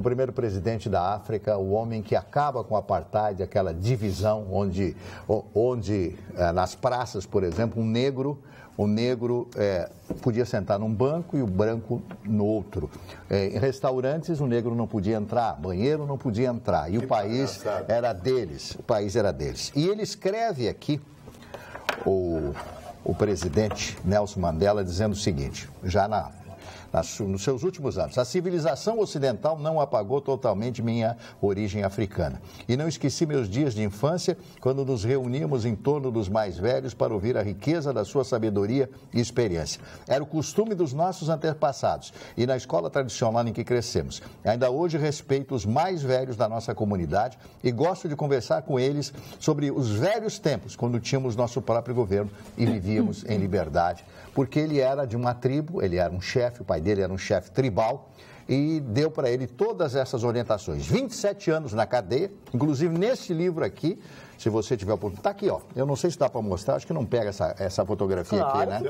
primeiro presidente da África, o homem que acaba com o apartheid, aquela divisão onde nas praças, por exemplo, o negro podia sentar num banco e o branco no outro. Em restaurantes, o negro não podia entrar, banheiro não podia entrar. E o país era deles. E ele escreve aqui, o presidente Nelson Mandela, dizendo o seguinte, já nos seus últimos anos: a civilização ocidental não apagou totalmente minha origem africana. E não esqueci meus dias de infância, quando nos reuníamos em torno dos mais velhos para ouvir a riqueza da sua sabedoria e experiência. Era o costume dos nossos antepassados e na escola tradicional em que crescemos. Ainda hoje respeito os mais velhos da nossa comunidade e gosto de conversar com eles sobre os velhos tempos, quando tínhamos nosso próprio governo e vivíamos em liberdade. Porque ele era de uma tribo, ele era um chefe, o pai dele era um chefe tribal, e deu para ele todas essas orientações. 27 anos na cadeia, inclusive nesse livro aqui, se você tiver oportunidade. Está aqui, ó. Eu não sei se dá para mostrar, acho que não pega essa fotografia aqui, né?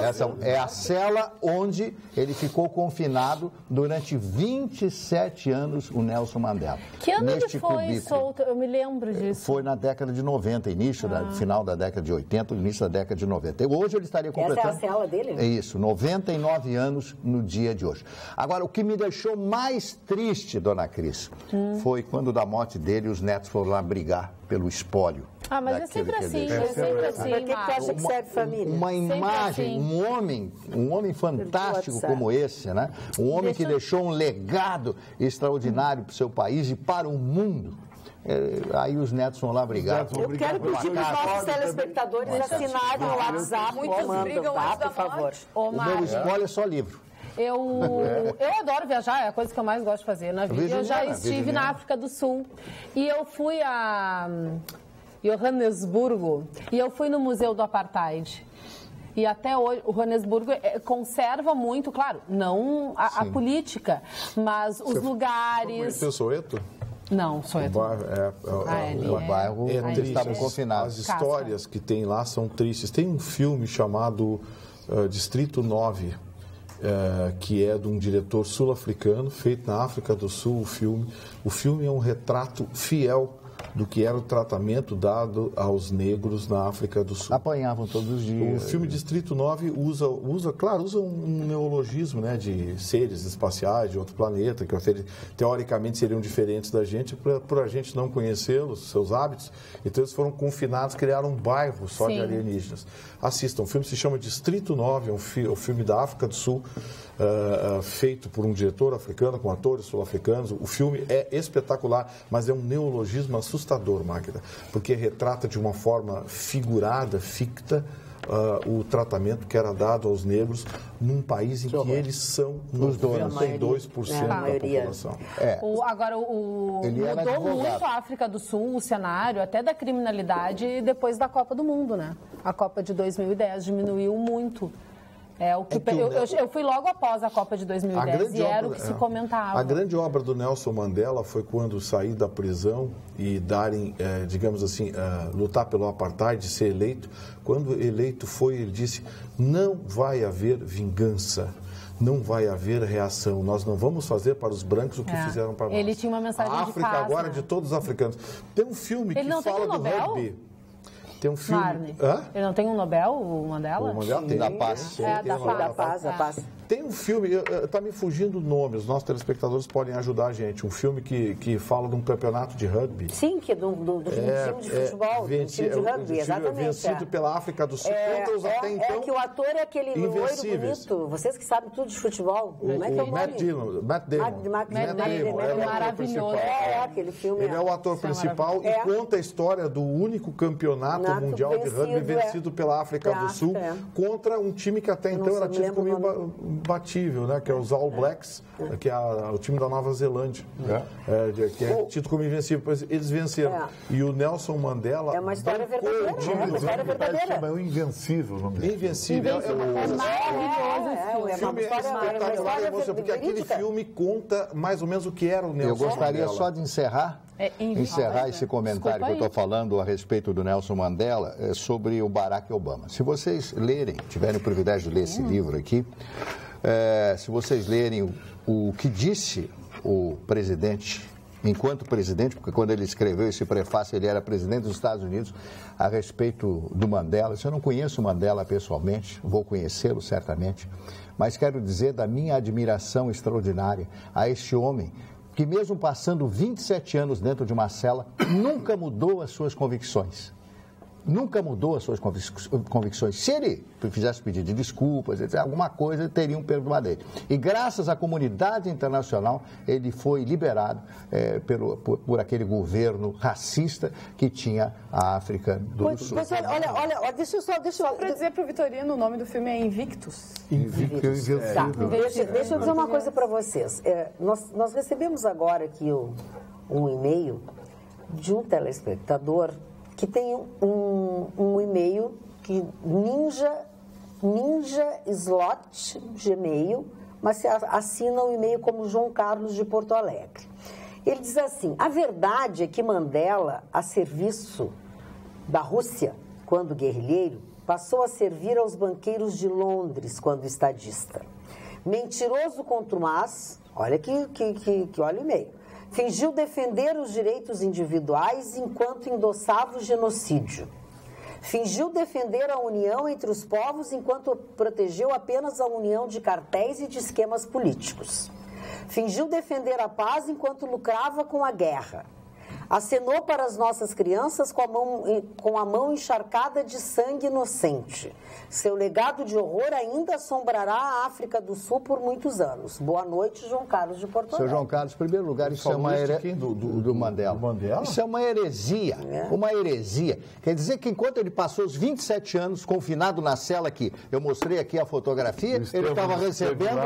Essa é a cela onde ele ficou confinado durante 27 anos, o Nelson Mandela. Que ano ele foi solto? Eu me lembro disso. Foi na década de 90, final da década de 80, início da década de 90. Hoje ele estaria completando... Essa é a cela dele, né? É isso, 99 anos no dia de hoje. Agora, o que me deixou mais triste, dona Cris, foi quando da morte dele os netos foram lá brigar pelo espólio. Mas é sempre assim, Para que você acha que serve família? Uma imagem, um homem fantástico como esse, né? Um homem que deixou um legado extraordinário para o seu país e para o mundo. Aí os netos vão lá brigar. Eu quero pedir para os nossos telespectadores assinarem o WhatsApp. Muitos brigam antes da morte. O meu espólio é só livro. Eu adoro viajar, é a coisa que eu mais gosto de fazer na vida. Eu já estive na África do Sul e eu fui a Johannesburgo e eu fui no Museu do Apartheid. E até hoje o Johannesburgo conserva muito, claro, não a política, mas os lugares... Você Soweto? Não, Soweto. O bairro eles estavam confinados. As histórias que tem lá são tristes. Tem um filme chamado Distrito 9, que é de um diretor sul-africano, feito na África do Sul, o filme é um retrato fiel do que era o tratamento dado aos negros na África do Sul. Apanhavam todos os dias. O filme Distrito 9 usa um neologismo, né, de seres espaciais de outro planeta, que teoricamente seriam diferentes da gente, por a gente não conhecê-los, seus hábitos. Então eles foram confinados, criaram um bairro só de alienígenas. Assistam, o filme se chama Distrito 9, é um filme da África do Sul, feito por um diretor africano, com atores sul-africanos. O filme é espetacular, mas é um neologismo assustador, Magda, porque retrata de uma forma figurada, ficta, o tratamento que era dado aos negros num país em que eles são 92% da população. Agora, mudou muito a África do Sul, o cenário, até da criminalidade, depois da Copa do Mundo, né? A Copa de 2010 diminuiu muito É o que eu fui logo após a Copa de 2010 e era o que se comentava. A grande obra do Nelson Mandela foi quando sair da prisão e darem, digamos assim, lutar pelo apartheid, ser eleito. Quando eleito ele disse, não vai haver vingança. Não vai haver reação. Nós não vamos fazer para os brancos o que fizeram para nós. Ele tinha uma mensagem de África paz, agora né? de todos os africanos. Tem um filme que fala do rugby. Tem um filme... Ele não tem um Nobel, o Mandela? O Mandela tem. Da Paz. Da paz. Tem um filme, está me fugindo o nome, os nossos telespectadores podem ajudar a gente. Um filme que fala de um campeonato de rugby. Sim, que é do time de futebol, do time de rugby, exatamente. Vencido pela África do Sul contra os até então. É que o ator é aquele loiro bonito. Vocês que sabem tudo de futebol. Como é que é o nome? Matt Damon. É maravilhoso. Aquele filme. Ele é o ator principal e conta a história do único campeonato mundial de rugby vencido pela África do Sul contra um time que até então era tido como imbatível, né? Que é os All Blacks, que é o time da Nova Zelândia, que é tido como invencível. Eles venceram. E o Nelson Mandela... É uma história verdadeira. É uma história verdadeira. É o Invencível o nome dele. Invencível. É maravilhoso. O filme é espetacular, porque aquele filme conta mais ou menos o que era o Nelson Mandela. Eu gostaria só de encerrar esse comentário que eu estou falando a respeito do Nelson Mandela sobre o Barack Obama. Se vocês lerem, tiverem o privilégio de ler esse livro aqui, se vocês lerem o que disse o presidente, enquanto presidente, porque quando ele escreveu esse prefácio, ele era presidente dos Estados Unidos, a respeito do Mandela. Eu não conheço o Mandela pessoalmente, vou conhecê-lo certamente, mas quero dizer da minha admiração extraordinária a este homem, que mesmo passando 27 anos dentro de uma cela, nunca mudou as suas convicções. Nunca mudou as suas convicções. Se ele fizesse pedido de desculpas, etc., alguma coisa, teriam perdoado ele. E graças à comunidade internacional, ele foi liberado por aquele governo racista que tinha a África do Sul. Mas olha, deixa eu só para dizer para o Vitorino, o nome do filme é Invictus. Invictus. Deixa eu dizer uma coisa para vocês. Nós recebemos agora aqui um e-mail de um telespectador que tem um e-mail que Ninja Slot Gmail, mas se assina o e-mail como João Carlos de Porto Alegre. Ele diz assim: a verdade é que Mandela, a serviço da Rússia, quando guerrilheiro, passou a servir aos banqueiros de Londres quando estadista. Mentiroso contumaz, olha olha o e-mail. Fingiu defender os direitos individuais enquanto endossava o genocídio. Fingiu defender a união entre os povos enquanto protegeu apenas a união de cartéis e de esquemas políticos. Fingiu defender a paz enquanto lucrava com a guerra. Acenou para as nossas crianças com a mão encharcada de sangue inocente. Seu legado de horror ainda assombrará a África do Sul por muitos anos. Boa noite, João Carlos de Porto Alegre. Seu João Carlos, em primeiro lugar, isso é uma heresia do Mandela. Isso é uma heresia, uma heresia. Quer dizer que enquanto ele passou os 27 anos confinado na cela que eu mostrei aqui a fotografia, ele estava recebendo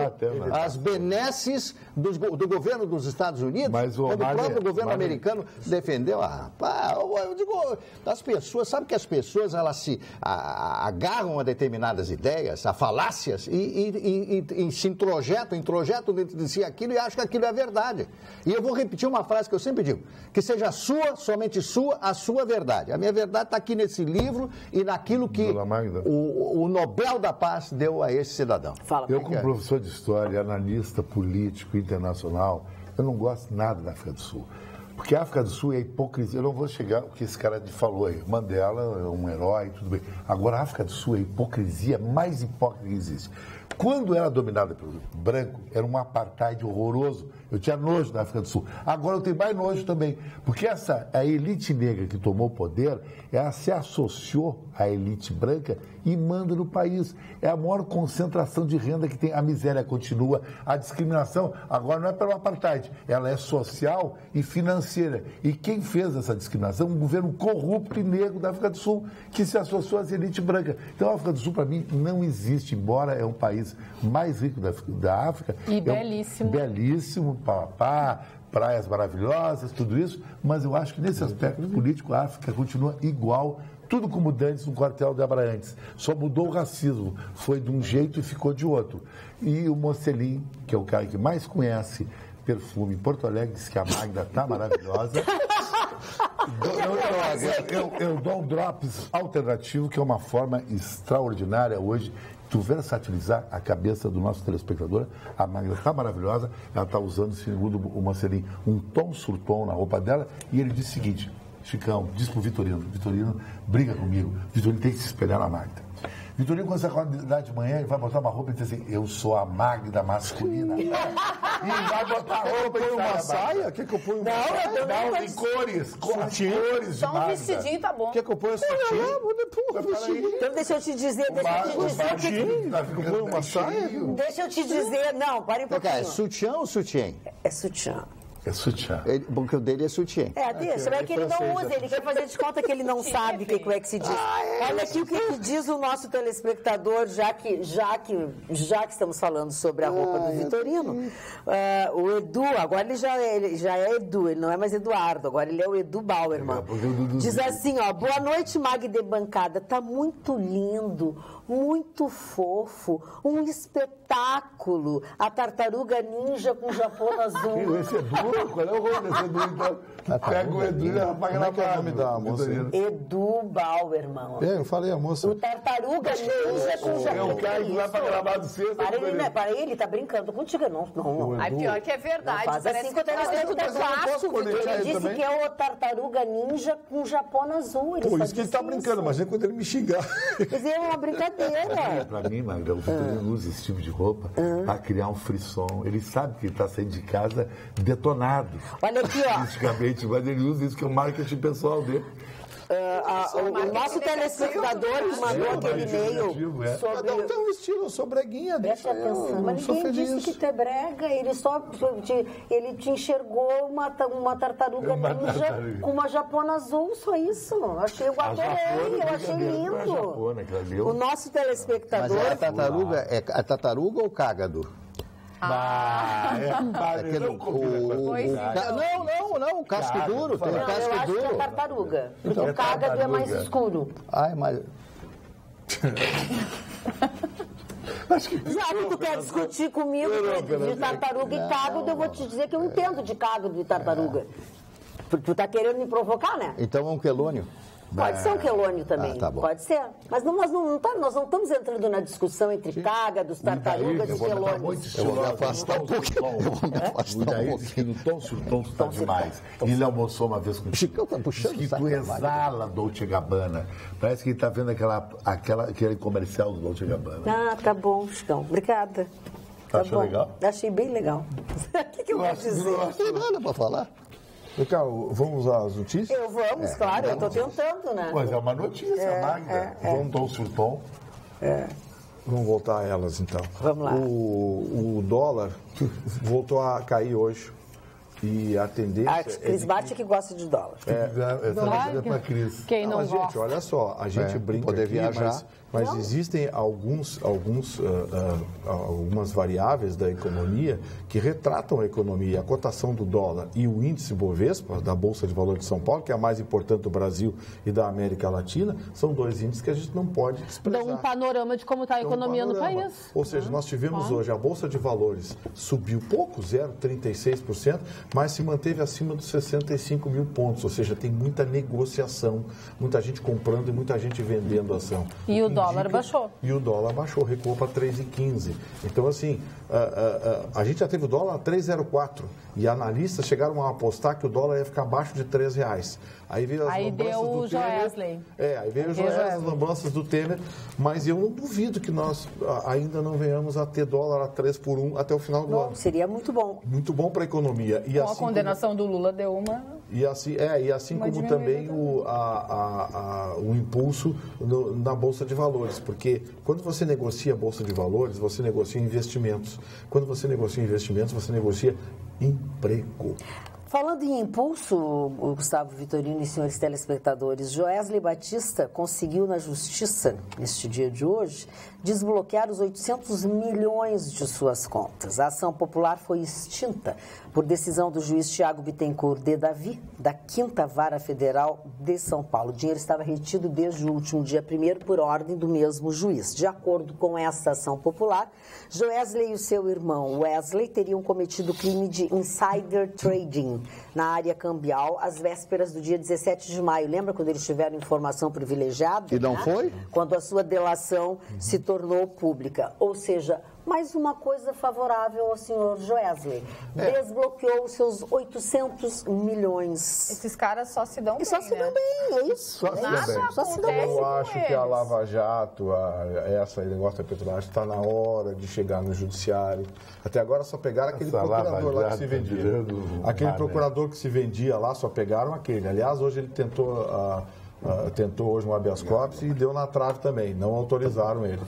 as benesses do governo dos Estados Unidos, quando o próprio governo americano defendeu. Eu digo, as pessoas, sabe que as pessoas elas se agarram a determinadas ideias, a falácias e se introjetam dentro de si aquilo e acham que aquilo é verdade. E eu vou repetir uma frase que eu sempre digo, que seja sua, somente sua, a sua verdade. A minha verdade está aqui nesse livro e naquilo que o Nobel da Paz deu a esse cidadão. Eu, como professor de história, analista político internacional, eu não gosto nada da África do Sul. Porque a África do Sul é hipocrisia. Eu não vou chegar ao que esse cara falou aí. Mandela é um herói, tudo bem. Agora, a África do Sul é a hipocrisia mais hipócrita que existe. Quando era dominada pelo branco, era um apartheid horroroso. Eu tinha nojo da África do Sul. Agora eu tenho mais nojo também. Porque a elite negra que tomou o poder, ela se associou à elite branca e manda no país. É a maior concentração de renda que tem. A miséria continua. A discriminação agora não é pelo apartheid. Ela é social e financeira. E quem fez essa discriminação? Um governo corrupto e negro da África do Sul, que se associou às elites brancas. Então a África do Sul, para mim, não existe, embora é um país mais rico da África. E belíssimo. Belíssimo, praias maravilhosas, tudo isso, mas eu acho que nesse aspecto político a África continua igual tudo como dantes no quartel de Abrantes. Só mudou o racismo. Foi de um jeito e ficou de outro. E o Mocelin, que é o cara que mais conhece perfume em Porto Alegre, diz que a Magda tá maravilhosa. Eu dou um drops alternativo, que é uma forma extraordinária hoje de versatilizar a cabeça do nosso telespectador. A Magda está maravilhosa, ela está usando, segundo o Mocelin, um tom sur tom na roupa dela, e ele diz o seguinte: Chicão, diz pro Vitorino, briga comigo, Vitorino tem que se espelhar na Magda. Vitorino, quando você acorda de manhã, ele vai botar uma roupa e diz assim: eu sou a Magda masculina. E vai botar roupa e uma saia? Quer que eu ponha uma saia? Não, em cores. Cores de só um Magda. vestidinho tá bom. Quer que eu ponha sutiã? Então deixa eu te dizer uma saia? Deixa eu te dizer, não, para um pouquinho. É sutiã ou sutiã? É sutiã. É sutiã. Porque o dele é sutiã. Deixa, é que ele não usa, ele quer fazer de conta que ele não sabe o que é que se diz. Olha aqui o que diz o nosso telespectador, já que estamos falando sobre a roupa do Vitorino. O Edu, agora ele já é Edu, ele não é mais Eduardo, agora ele é o Edu Bauerman. Diz assim, ó: boa noite, Magda Bancada, tá muito lindo, muito fofo, um espetáculo. A tartaruga ninja com japão azul. Esse Edu, qual é o nome desse Edu, então? Pega o Edu e leva pra Como é que é o nome da moça? Edu Bauerman. Eu falei a moça. O tartaruga ninja com japão. É o cara que vai pra gravar do sexto. Para ele, tá brincando contigo. Não. Aí pior que é verdade. Faz Parece assim que eu tenho Ele disse que é o tartaruga ninja com japão azul. Pô, isso que ele tá brincando, mas é quando ele me xingar. Mas é uma brincadeira. Pra mim, Magda, o Vitorino usa esse tipo de roupa pra criar um frisson. Ele sabe que ele tá saindo de casa detonado. Olha aqui, ó. Fisicamente, mas ele usa isso que é o marketing pessoal dele. O nosso telespectador que mandou aquele e-mail sobre... Cada um tem um estilo, eu sou breguinha. Presta atenção, mas ninguém disse que tu é brega, ele te enxergou uma tartaruga ninja com uma japona azul, só isso. Eu achei lindo. O nosso telespectador... Mas é a tartaruga ou o cágado? Não, o casco duro. Tem o casco eu acho duro. que é tartaruga. Porque o cágado é mais escuro. Mas... Já que tu quer discutir comigo de tartaruga e cágado, eu vou te dizer que eu entendo de cágado e tartaruga. Tu tá querendo me provocar, né? Então é um quelônio? Pode ser um quelônio também, tá bom. Pode ser. Mas nós não estamos entrando na discussão entre cágados, tartarugas e quelônios. Eu vou me afastar um pouquinho. O Daí diz que no tom sur tom está demais. Ele almoçou uma vez com Chicão tá puxando que tu exala Dolce & Gabbana. Parece que ele está vendo aquele comercial do Dolce & Gabbana. Tá bom, Chicão. Obrigada. Achou legal? Achei bem legal. O que eu vou dizer? Não tem nada para falar. Ricardo, vamos às notícias? Vamos, claro, eu estou tentando, né? Mas é uma notícia, Magda. Vamos tom sur tom. Vamos voltar a elas, então. Vamos lá. O dólar voltou a cair hoje. E a tendência... Cris Bate que gosta de dólar. Essa é para Cris. Quem não gosta? Gente, olha só, a gente brinca poder aqui, viajar. mas existem algumas variáveis da economia que retratam a economia. A cotação do dólar e o índice Bovespa, da Bolsa de Valores de São Paulo, que é a mais importante do Brasil e da América Latina, são dois índices que a gente não pode desprezar. Dá um panorama de como está a economia no país. Ou seja, nós tivemos hoje a Bolsa de Valores subiu pouco, 0,36%, mas se manteve acima dos 65 mil pontos. Ou seja, tem muita negociação, muita gente comprando e muita gente vendendo ação. E o dólar baixou. E o dólar baixou, recuou para 3,15. Então, assim, a gente já teve o dólar a 3,04 e analistas chegaram a apostar que o dólar ia ficar abaixo de R$3. Aí veio as lembranças do Temer. Joesley. Aí veio o Joesley, as lembranças do Temer, mas eu não duvido que nós ainda não venhamos a ter dólar a 3 por 1 até o final do ano. Seria muito bom. Muito bom para a economia. E com a condenação do Lula deu uma... E assim como também o impulso na Bolsa de Valores, porque quando você negocia a Bolsa de Valores, você negocia investimentos. Quando você negocia investimentos, você negocia emprego. Falando em impulso, Gustavo Vitorino e senhores telespectadores, Joesley Batista conseguiu na Justiça, neste dia de hoje, desbloquear os 800 milhões de suas contas. A ação popular foi extinta por decisão do juiz Tiago Bittencourt de Davi, da 5ª Vara Federal de São Paulo. O dinheiro estava retido desde o último dia 1º por ordem do mesmo juiz. De acordo com essa ação popular, Joesley e o seu irmão Wesley teriam cometido crime de insider trading na área cambial às vésperas do dia 17 de maio. Lembra quando eles tiveram informação privilegiada? E não foi? Quando a sua delação se tornou pública. Ou seja, mais uma coisa favorável ao senhor Joesley. Desbloqueou os seus 800 milhões. Esses caras só se dão bem, só se dão bem, é isso. Só se dão bem. Só se dão bem. Eu acho que a Lava Jato, esse negócio da Petrobras, está na hora de chegar no judiciário. Até agora só pegaram aquele procurador lá que se vendia. Aquele procurador que se vendia lá, só pegaram aquele. Aliás, hoje ele tentou hoje um habeas corpus e deu na trave também. Não autorizaram ele.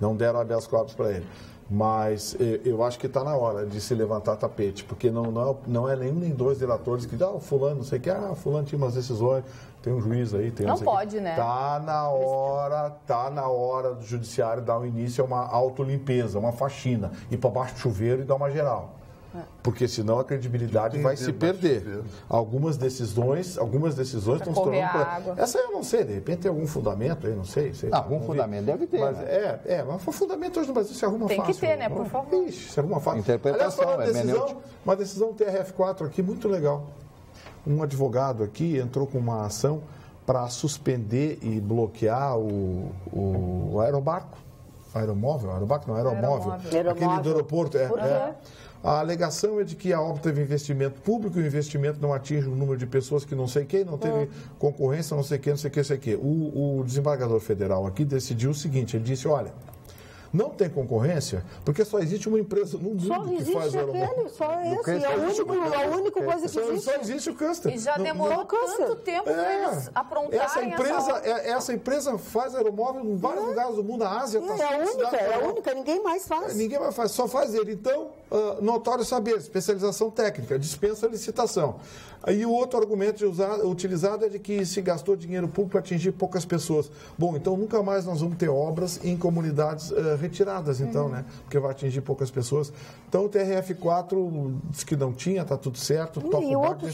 Não deram habeas corpus para ele. Mas eu acho que está na hora de se levantar tapete, porque não é nem dois delatores que o fulano, não sei o que, fulano tinha umas decisões, tem um juiz aí, tem não pode, né? Tá na hora do judiciário dar o início a uma autolimpeza, uma faxina, ir para baixo do chuveiro e dar uma geral. Porque senão a credibilidade vai se perder. Algumas decisões estão se tornando... Essa eu não sei, de repente tem algum fundamento aí, não sei. Algum fundamento deve ter. Mas, mas o fundamento hoje no Brasil se arruma fácil. Tem que ter, né, por favor. Ixi, se arruma fácil. Interpretação, aliás, uma decisão TRF4 aqui muito legal. Um advogado aqui entrou com uma ação para suspender e bloquear o aerobarco. Aeromóvel? Aerobarco não, aeromóvel. Aquele do aeroporto. A alegação é de que a obra teve investimento público e o investimento não atinge o número de pessoas que não sei quem, não teve concorrência, não sei quem, não sei quem. O desembargador federal aqui decidiu o seguinte, ele disse, olha, não tem concorrência, porque só existe uma empresa no mundo que faz aeromoto. Só esse, é a única coisa que existe. Só existe o Custer. E já demorou tanto tempo para eles aprontarem essa empresa faz aeromóvel em vários lugares do mundo, a Ásia está é a única, ninguém mais faz. Ninguém mais faz, só faz ele. Então, notório saber, especialização técnica, dispensa licitação. Aí o outro argumento utilizado é de que se gastou dinheiro público para atingir poucas pessoas. Bom, então nunca mais nós vamos ter obras em comunidades retiradas, então, né? Porque vai atingir poucas pessoas. Então o TRF4 diz que não tinha, está tudo certo. E o outro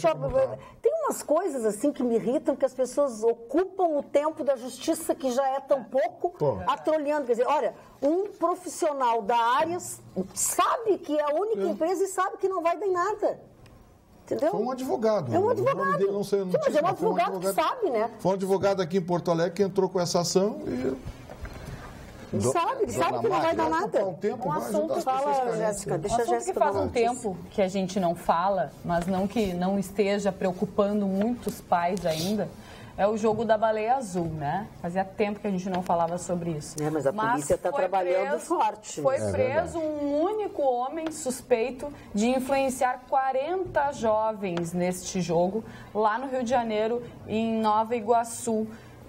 tem umas coisas assim que me irritam, que as pessoas ocupam o tempo da justiça, que já é tão pouco, atrolhando. Quer dizer, olha, um profissional da área sabe que é a única empresa e sabe que não vai dar em nada. Entendeu? Foi um advogado. É um advogado. Dele, não sei, mas é um advogado que sabe, né? Foi um advogado aqui em Porto Alegre que entrou com essa ação e... Ele sabe que não vai dar nada. Um assunto que faz um tempo que a gente não fala, mas não que não esteja preocupando muitos pais ainda, é o jogo da baleia azul, né? Fazia tempo que a gente não falava sobre isso. Mas a polícia está trabalhando forte. Foi preso um único homem suspeito de influenciar 40 jovens neste jogo, lá no Rio de Janeiro, em Nova Iguaçu.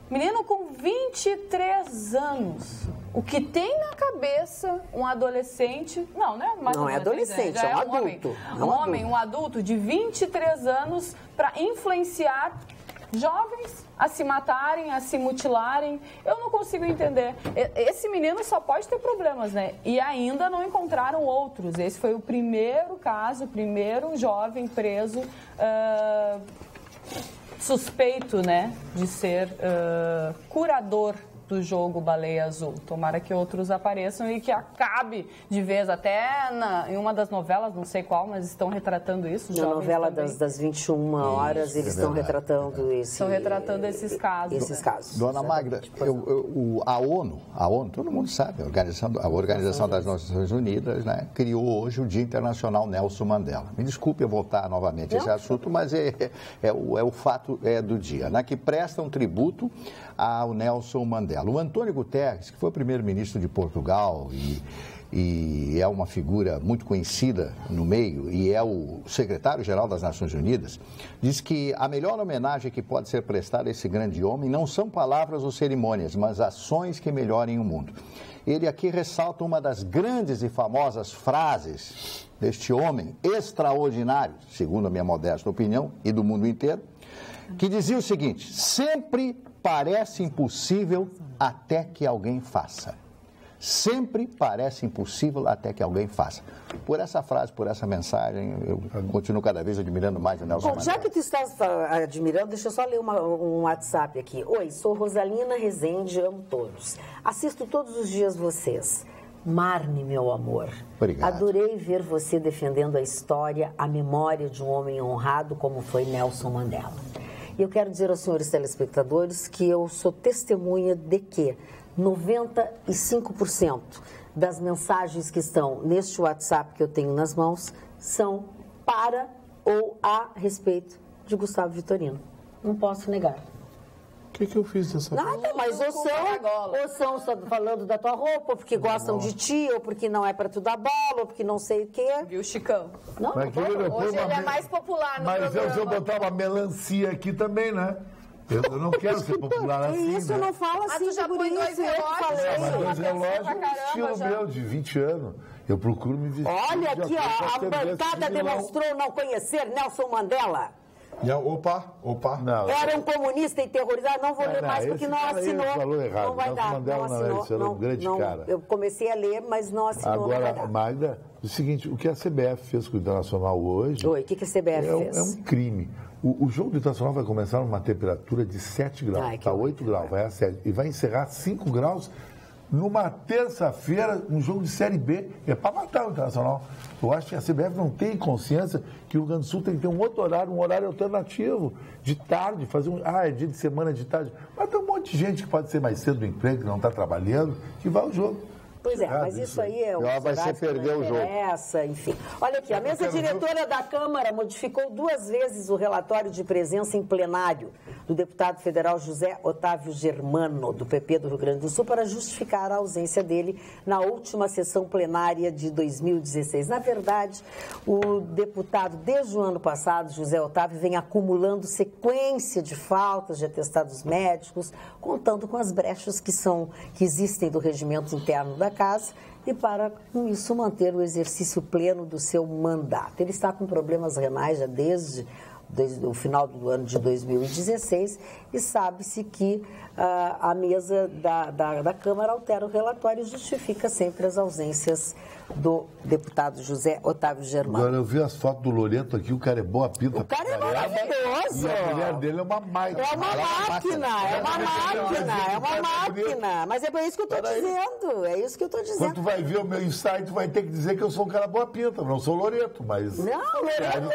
Menino com 23 anos. O que tem na cabeça um adolescente... Não é adolescente, é um adulto. Um adulto de 23 anos para influenciar jovens a se matarem, a se mutilarem. Eu não consigo entender. Esse menino só pode ter problemas, né? E ainda não encontraram outros. Esse foi o primeiro caso, o primeiro jovem preso... suspeito, né, de ser curador do jogo Baleia Azul. Tomara que outros apareçam e que acabe de vez, até em uma das novelas, não sei qual, mas estão retratando isso. Na novela das 21 horas, eles estão retratando isso. Estão retratando esses casos. Dona Magda, a ONU, todo mundo sabe, a Organização das Nações Unidas, né, criou hoje o Dia Internacional Nelson Mandela. Me desculpe eu voltar novamente a esse assunto, mas o fato do dia, né, que prestam tributo ao Nelson Mandela. O Antônio Guterres, que foi o primeiro-ministro de Portugal e é uma figura muito conhecida no meio e é o secretário-geral das Nações Unidas, diz que a melhor homenagem que pode ser prestada a esse grande homem não são palavras ou cerimônias, mas ações que melhorem o mundo. Ele aqui ressalta uma das grandes e famosas frases deste homem extraordinário, segundo a minha modesta opinião, e do mundo inteiro, que dizia o seguinte: sempre parece impossível até que alguém faça. sempre parece impossível até que alguém faça. Por essa frase, por essa mensagem, eu continuo cada vez admirando mais o Nelson Mandela. Já que tu estás admirando, deixa eu só ler um WhatsApp aqui. Oi, sou Rosalina Rezende, amo todos. Assisto todos os dias vocês. Marne, meu amor. Obrigado. Adorei ver você defendendo a história, a memória de um homem honrado como foi Nelson Mandela. E eu quero dizer aos senhores telespectadores que eu sou testemunha de que 95% das mensagens que estão neste WhatsApp que eu tenho nas mãos são para ou a respeito de Gustavo Vitorino. Não posso negar. O que eu fiz dessa vez? Nada, mas ou são só falando da tua roupa, ou porque gostam de ti, ou porque não é para tu dar bola, ou porque não sei o quê. Viu, Chicão? Não, Mas hoje ele é mais popular no programa. Mas se eu botar uma melancia aqui também, né? Eu não quero ser popular assim, isso, né? não fala assim, tu já põe dois relógios. Mas dois relógios, caramba, estilo já. meu, de 20 anos. Eu procuro me vestir. Olha aqui, de acordo ó, com a bancada tendências. demonstrou não conhecer Nelson Mandela. Opa. Não. Era um comunista e terrorizado. Não vou ler mais porque não assinou. Falou errado. Não vai Nelson dar. Mandela Não não assinou. esse era um grande cara. Eu comecei a ler, mas não assinou. Não vai Agora, dar. Magda, o seguinte, o que a CBF fez com o Internacional hoje... Oi, o que a CBF fez? É um crime. O jogo do Internacional vai começar numa temperatura de 7 graus. Ai, que Tá 8 graus, vai a 7. E vai encerrar 5 graus numa terça-feira, um jogo de Série B. É para matar o Internacional. Eu acho que a CBF não tem consciência que o Rio Grande do Sul tem que ter um outro horário, um horário alternativo, de tarde, fazer é dia de semana, de tarde. Mas tem um monte de gente que pode ser mais cedo do emprego, que não está trabalhando, que vai ao jogo. Pois é, mas isso aí é uma vai ser perder o jogo. Enfim. Olha aqui, a mesa diretora da Câmara modificou 2 vezes o relatório de presença em plenário do deputado federal José Otávio Germano, do PP do Rio Grande do Sul, para justificar a ausência dele na última sessão plenária de 2016. Na verdade, o deputado, desde o ano passado, José Otávio, vem acumulando sequência de faltas de atestados médicos, contando com as brechas que existem do regimento interno da casa e para, com isso, manter o exercício pleno do seu mandato. Ele está com problemas renais já desde o final do ano de 2016 e sabe-se que a mesa da Câmara altera o relatório e justifica sempre as ausências do deputado José Otávio Germano. Agora eu vi as fotos do Loreto aqui, o cara é boa pinta. O cara é maravilhoso. E a mulher dele é uma máquina. É uma máquina. Mas é por isso que eu estou dizendo. É isso que eu estou dizendo. Quando tu vai ver o meu insight, tu vai ter que dizer que eu sou um cara boa pinta. Não sou Loreto, mas... Não, Loreto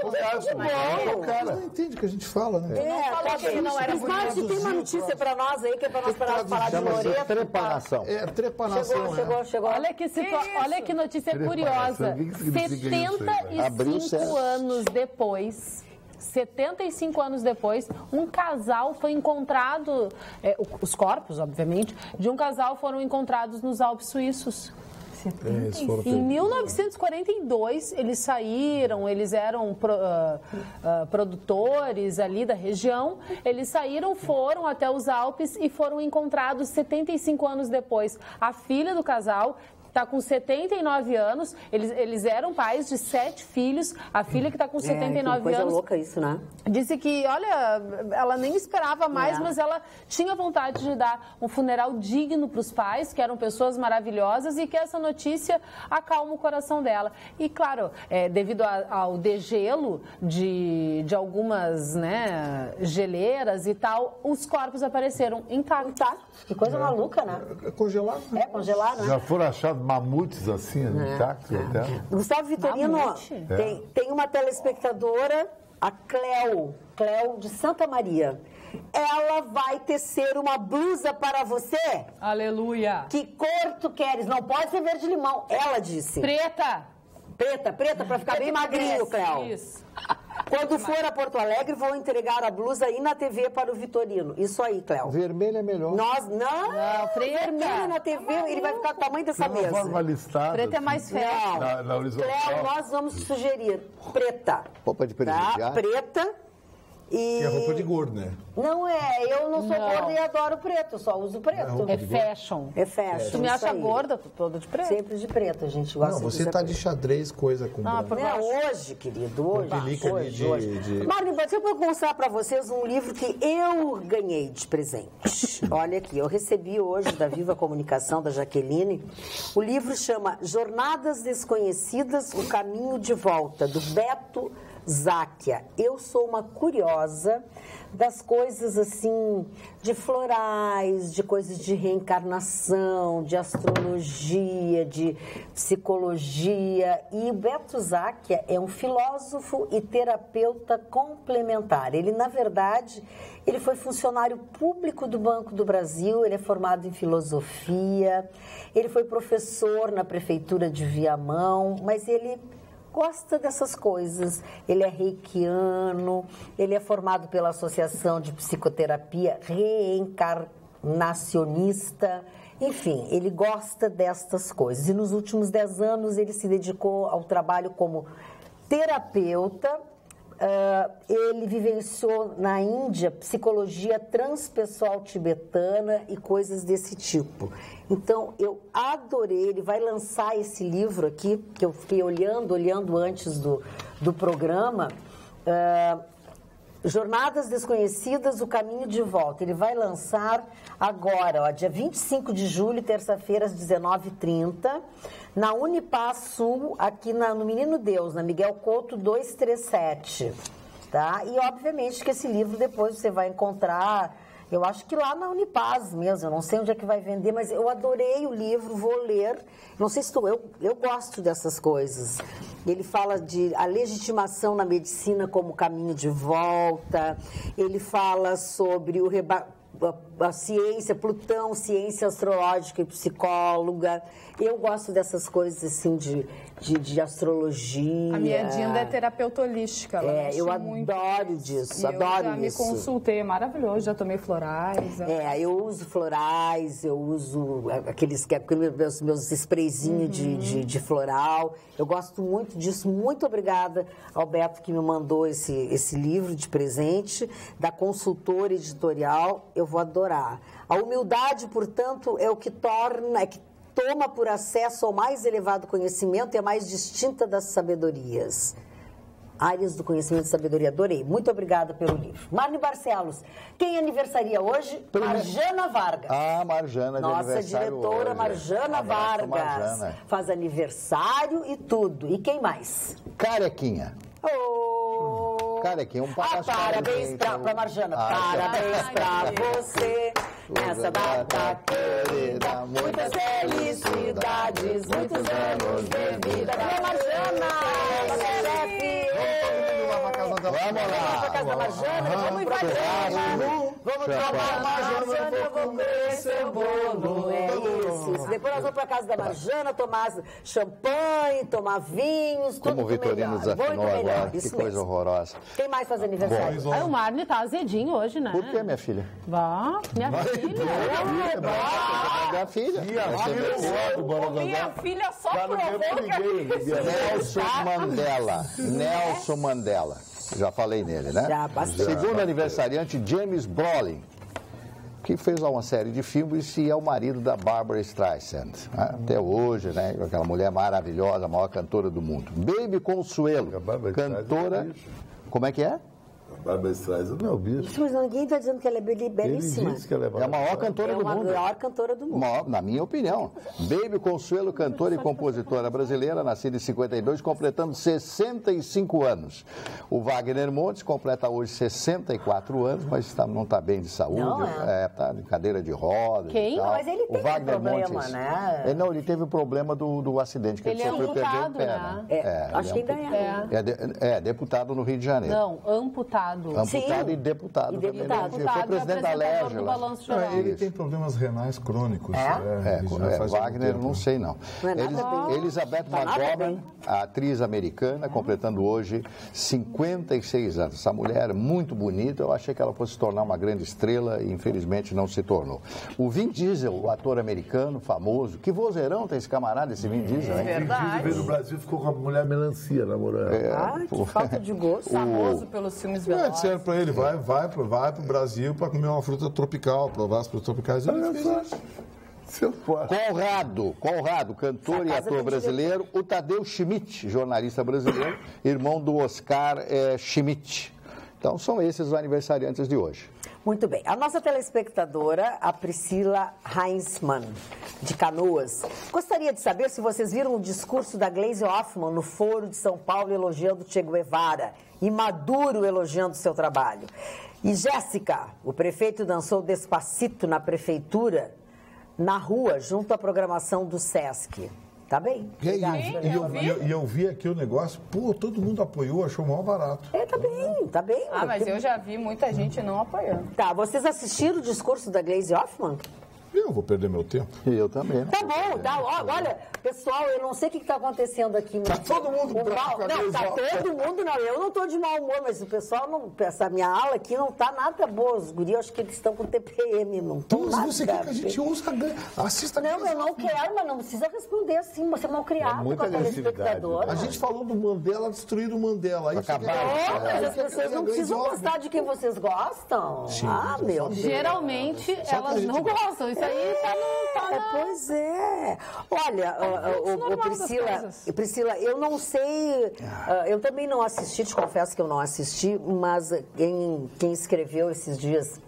é o cara. Não entende o que a gente fala, né? Smart, tem uma notícia para nós aí, que é para nós parar de falar de Loreto. Trepanação. Trepanação. Chegou. Olha que notícia curiosa. 75 anos depois, um casal foi encontrado, os corpos, obviamente, de um casal foram encontrados nos Alpes suíços. Em 1942, eles saíram, eles eram produtores ali da região, eles saíram, foram até os Alpes e foram encontrados 75 anos depois. A filha do casal está com 79 anos, eles eram pais de 7 filhos, a filha que está com 79 coisa anos... louca isso, né? Disse que, olha, ela nem esperava mais, mas ela tinha vontade de dar um funeral digno para os pais, que eram pessoas maravilhosas, e que essa notícia acalma o coração dela. E, claro, devido ao degelo de algumas geleiras e tal, os corpos apareceram intactos. Que coisa maluca, né? Congelado? Congelado, né? Já foram achados mamutes assim, intactos até. Gustavo Vitorino, tem uma telespectadora, a Cleo de Santa Maria. Ela vai tecer uma blusa para você. Aleluia! Que cor tu queres? Não pode ser verde limão. Ela disse. Preta, para ficar bem magrinho, Cleo. Isso. Quando for a Porto Alegre, vou entregar a blusa aí na TV para o Vitorino. Isso aí, Cleo. Vermelho é melhor. Não, vermelho na TV, ele vai ficar do tamanho dessa mesa. Forma listada, Preta é mais festa. na horizontal. Cleo, nós vamos sugerir preta. Roupa de presidiário. Preta Que é roupa de gordo, né? Não é, eu não sou gorda e adoro preto, eu só uso preto. É fashion. É fashion. Tu me acha gorda, tu toda de preto? Sempre de preto, a gente gosta. Não, você tá de xadrez, coisa com branco. Não, hoje, querido, hoje. De... Marlene, eu vou mostrar para vocês um livro que eu ganhei de presente. Olha aqui, eu recebi hoje da Viva Comunicação, da Jaqueline. O livro chama Jornadas Desconhecidas, O Caminho de Volta, do Beto Záquia. Eu sou uma curiosa das coisas assim, de florais, de coisas de reencarnação, de astrologia, de psicologia. E o Beto Záquia é um filósofo e terapeuta complementar. Ele, na verdade, ele foi funcionário público do Banco do Brasil, ele é formado em filosofia, ele foi professor na prefeitura de Viamão, mas ele gosta dessas coisas. Ele é reikiano, ele é formado pela Associação de Psicoterapia Reencarnacionista. Enfim, ele gosta destas coisas. E nos últimos 10 anos ele se dedicou ao trabalho como terapeuta. Ele vivenciou na Índia psicologia transpessoal tibetana e coisas desse tipo. Então, eu adorei. Ele vai lançar esse livro aqui, que eu fiquei olhando antes do programa, Jornadas Desconhecidas, O Caminho de Volta. Ele vai lançar agora, ó, dia 25 de julho, terça-feira, às 19h30, na Unipasul, aqui no Menino Deus, na Miguel Couto 237. Tá? E, obviamente, que esse livro depois você vai encontrar, eu acho que lá na Unipaz mesmo, eu não sei onde é que vai vender, mas eu adorei o livro, vou ler. Não sei se eu gosto dessas coisas. Ele fala de a legitimação na medicina como caminho de volta, ele fala sobre a ciência, Plutão, ciência astrológica e psicóloga. Eu gosto dessas coisas assim de astrologia. A minha Dinda é terapeuta holística. Eu adoro disso, adoro isso. Eu já me consultei, é maravilhoso, já tomei florais. Eu uso florais, eu uso aqueles meus sprayzinhos de floral. Eu gosto muito disso. Muito obrigada ao Beto que me mandou esse livro de presente, da Consultora Editorial. Eu vou adorar. A humildade, portanto, é o que toma por acesso ao mais elevado conhecimento e a mais distinta das sabedorias. Áreas do conhecimento e sabedoria. Adorei. Muito obrigada pelo livro. Marne Barcelos, quem aniversaria hoje? Marjana Vargas. Marjana de nossa aniversário diretora hoje. Marjana Vargas. Marjana. Faz aniversário e tudo. E quem mais? Carequinha. Carequinha, parabéns pra Marjana. Parabéns pra você. Nessa data querida, muitas felicidades, muitos anos de vida. Pra Marjana, chefe! Vamos lá! Pra casa da Marjana, vamos invadir! Vamos tomar Marjana, eu vou comer seu bolo. É isso. Depois nós vamos pra casa da Marjana, tomar champanhe, tomar vinhos, tudo como o Vitorino desafinou agora, que coisa horrorosa. Quem mais faz aniversário? O Marne tá azedinho hoje, né? Por que, minha filha? Minha filha. Minha filha. Minha filha só provou que Nelson Mandela. Já falei nele, né? Segundo aniversariante, James Brolin, que fez uma série de filmes e é o marido da Barbra Streisand. Até hoje, né? Aquela mulher maravilhosa, a maior cantora do mundo. Baby Consuelo, cantora... Como é que é? Barbra Streisand não é o bicho. Mas ninguém está dizendo que ela é belíssima. Ele diz que ela é a maior cantora do mundo. É a maior cantora do mundo. Na minha opinião. Baby Consuelo, cantora e compositora brasileira, nascida em 52, completando 65 anos. O Wagner Montes completa hoje 64 anos, mas não está bem de saúde. Está em cadeira de rodas. Quem? E tal. Mas ele teve problema, Montes, né? Ele teve o problema do acidente que ele sofreu, perdeu o pé. Né? Acho que ainda é deputado no Rio de Janeiro. Não, amputado. Amputado e deputado. Foi presidente da Légila. Ele tem problemas renais crônicos. Wagner, não sei não. Elizabeth McGovern, a atriz americana, completando hoje 56 anos. Essa mulher muito bonita, eu achei que ela fosse se tornar uma grande estrela e infelizmente não se tornou. O Vin Diesel, o ator americano, famoso, que vozeirão tem esse camarada, esse Vin Diesel, hein? Verdade. O Vin Diesel veio no Brasil, ficou com a mulher melancia namorando. Que falta de gosto. Famoso pelos filmes Veloz. Disseram para ele, vai pro Brasil para comer uma fruta tropical, provar as frutas tropicais. Conrado, cantor e ator brasileiro. O Tadeu Schmidt, jornalista brasileiro, irmão do Oscar Schmidt. Então, são esses os aniversariantes de hoje. Muito bem. A nossa telespectadora, a Priscila Heinzmann, de Canoas, gostaria de saber se vocês viram o discurso da Gleisi Hoffmann no Foro de São Paulo elogiando Che Guevara e Maduro elogiando seu trabalho. E Jéssica, o prefeito dançou Despacito na prefeitura, na rua, junto à programação do Sesc. Tá bem? E eu vi aqui o negócio, todo mundo apoiou, achou mal barato. Tá bem. Mas eu já vi muita gente não apoiando. Tá, vocês assistiram o discurso da Gleisi Hoffmann? Eu vou perder meu tempo. Eu também. Tá bom, tá. Olha, pessoal, eu não sei o que está acontecendo aqui. Mas tá todo mundo bravo. Não, tá todo mundo, não. Eu não estou de mau humor, mas o pessoal não... Essa minha ala aqui não tá nada boa. Os guris, acho que eles estão com TPM, não estão nada. Mas você quer que a gente assista... Não, eu não quero, mas não precisa responder assim. Você é mal criado com a telespectadora. A gente falou do Mandela, destruir o Mandela. Aí mas as pessoas não precisam gostar de quem vocês gostam. Sim, meu Deus. Geralmente, elas não gostam. Isso aí Pois é. Olha, Priscila, eu não sei, eu também não assisti, te confesso que eu não assisti, mas quem escreveu esses dias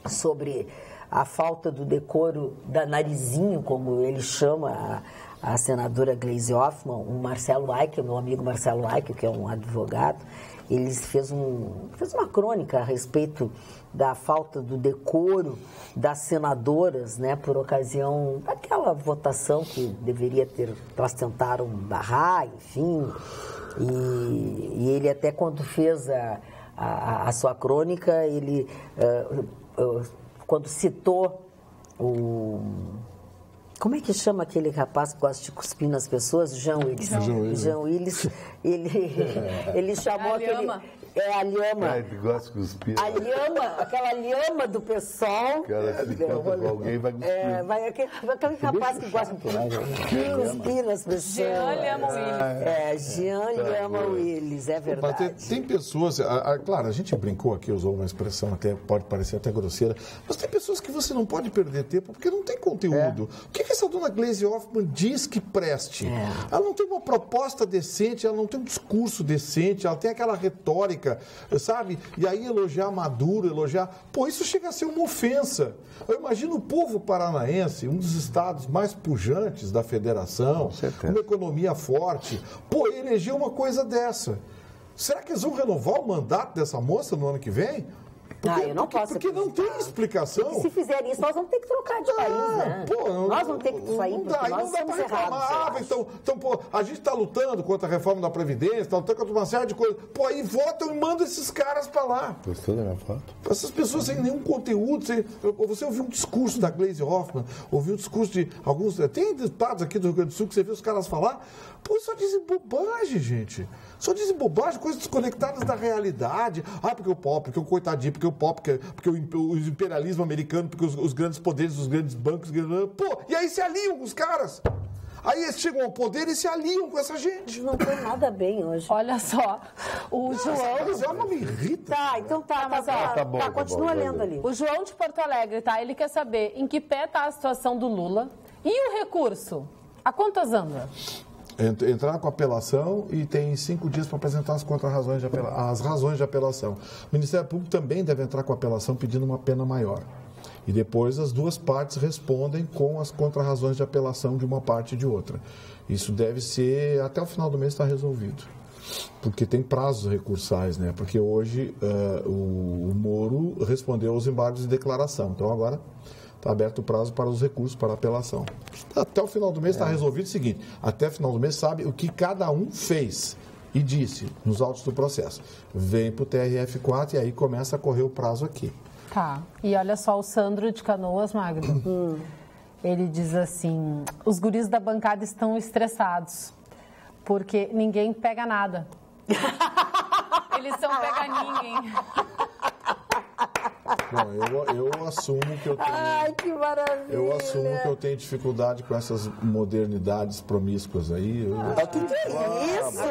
sobre a falta do decoro da Narizinho, como ele chama a senadora Gleisi Hoffmann, o Marcelo Aick, meu amigo Marcelo Aick, que é um advogado, ele fez uma crônica a respeito da falta do decoro das senadoras, né, por ocasião daquela votação que deveria ter, elas tentaram barrar, enfim, e ele até quando fez a sua crônica, ele, quando citou como é que chama aquele rapaz que gosta de cuspir nas pessoas? Jean Willis. Ele chamou aquele... a lhama. Ele gosta de cuspir. Aquela lhama do pessoal. Cara, se canta alguém, vai cuspir. Aquele rapaz que gosta de cuspir nas pessoas. Jean Lhama Willis, é verdade. Mas tem pessoas, claro, a gente brincou aqui, usou uma expressão, até pode parecer até grosseira, mas tem pessoas que você não pode perder tempo porque não tem conteúdo. O que essa dona Gleisi Hoffmann diz que preste? Ela não tem uma proposta decente, ela não tem um discurso decente, ela tem aquela retórica, sabe? E aí elogiar Maduro, isso chega a ser uma ofensa. Eu imagino o povo paranaense, um dos estados mais pujantes da federação, uma economia forte, eleger uma coisa dessa. Será que eles vão renovar o mandato dessa moça no ano que vem? Eu não posso. Porque não tem explicação. Porque se fizerem isso, nós vamos ter que trocar de país, né? Nós vamos ter que sair, porque nós estamos errados. Então, a gente está lutando contra a reforma da Previdência, está lutando contra uma série de coisas. Aí votam e mandam esses caras para lá. Gostou da minha foto? Essas pessoas sem nenhum conteúdo. Você ouviu um discurso da Gleisi Hoffmann, ouviu um discurso de alguns... Tem deputados aqui do Rio Grande do Sul que você viu os caras falar... só dizem bobagem, gente. Só dizem bobagem, coisas desconectadas da realidade. Porque o pop, porque o coitadinho, porque o pop, porque o imperialismo americano, porque os grandes poderes, os grandes bancos... e aí se aliam com os caras. Aí eles chegam ao poder e se aliam com essa gente. Não foi nada bem hoje. Olha só, o João... Mas ela não me irrita. Continua lendo ali. O João de Porto Alegre, ele quer saber em que pé está a situação do Lula e o recurso. A quantas anda? Entrar com apelação e tem 5 dias para apresentar as razões de apelação. O Ministério Público também deve entrar com apelação pedindo uma pena maior. E depois as duas partes respondem com as contrarrazões de apelação de uma parte e de outra. Isso deve ser, até o final do mês está resolvido. Porque tem prazos recursais, né? Porque hoje o Moro respondeu aos embargos de declaração. Então agora... está aberto o prazo para os recursos, para a apelação. Até o final do mês está resolvido o seguinte, até o final do mês sabe o que cada um fez e disse nos autos do processo. Vem para o TRF4 e aí começa a correr o prazo aqui. Tá, e olha só o Sandro de Canoas, Magno. Ele diz assim, os guris da bancada estão estressados, porque ninguém pega nada. Eles são pega-ninguém. Bom, eu assumo que eu tenho... Ai, que maravilha! Eu assumo que eu tenho dificuldade com essas modernidades promíscuas aí. Que é isso?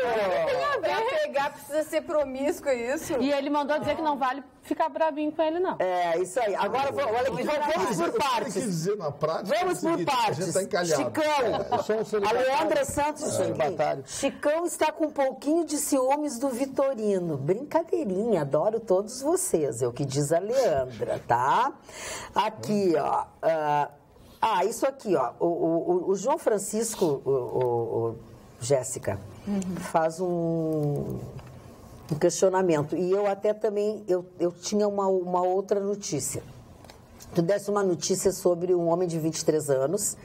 Tem a ver pegar precisa ser promíscuo, isso. E ele mandou dizer que não vale ficar brabinho com ele, não. É, isso aí. Agora, olha aqui, vamos por partes. Dizer na prática, vamos por partes. Chicão, a Leandra Santos, Chicão está com um pouquinho de ciúmes do Vitorino. Brincadeirinha, adoro todos vocês, é o que diz a Leandra, tá? Aqui, ó. Isso aqui, ó. O João Francisco, Jéssica, faz um questionamento. E eu até também, eu tinha uma outra notícia. Tu desse uma notícia sobre um homem de 23 anos,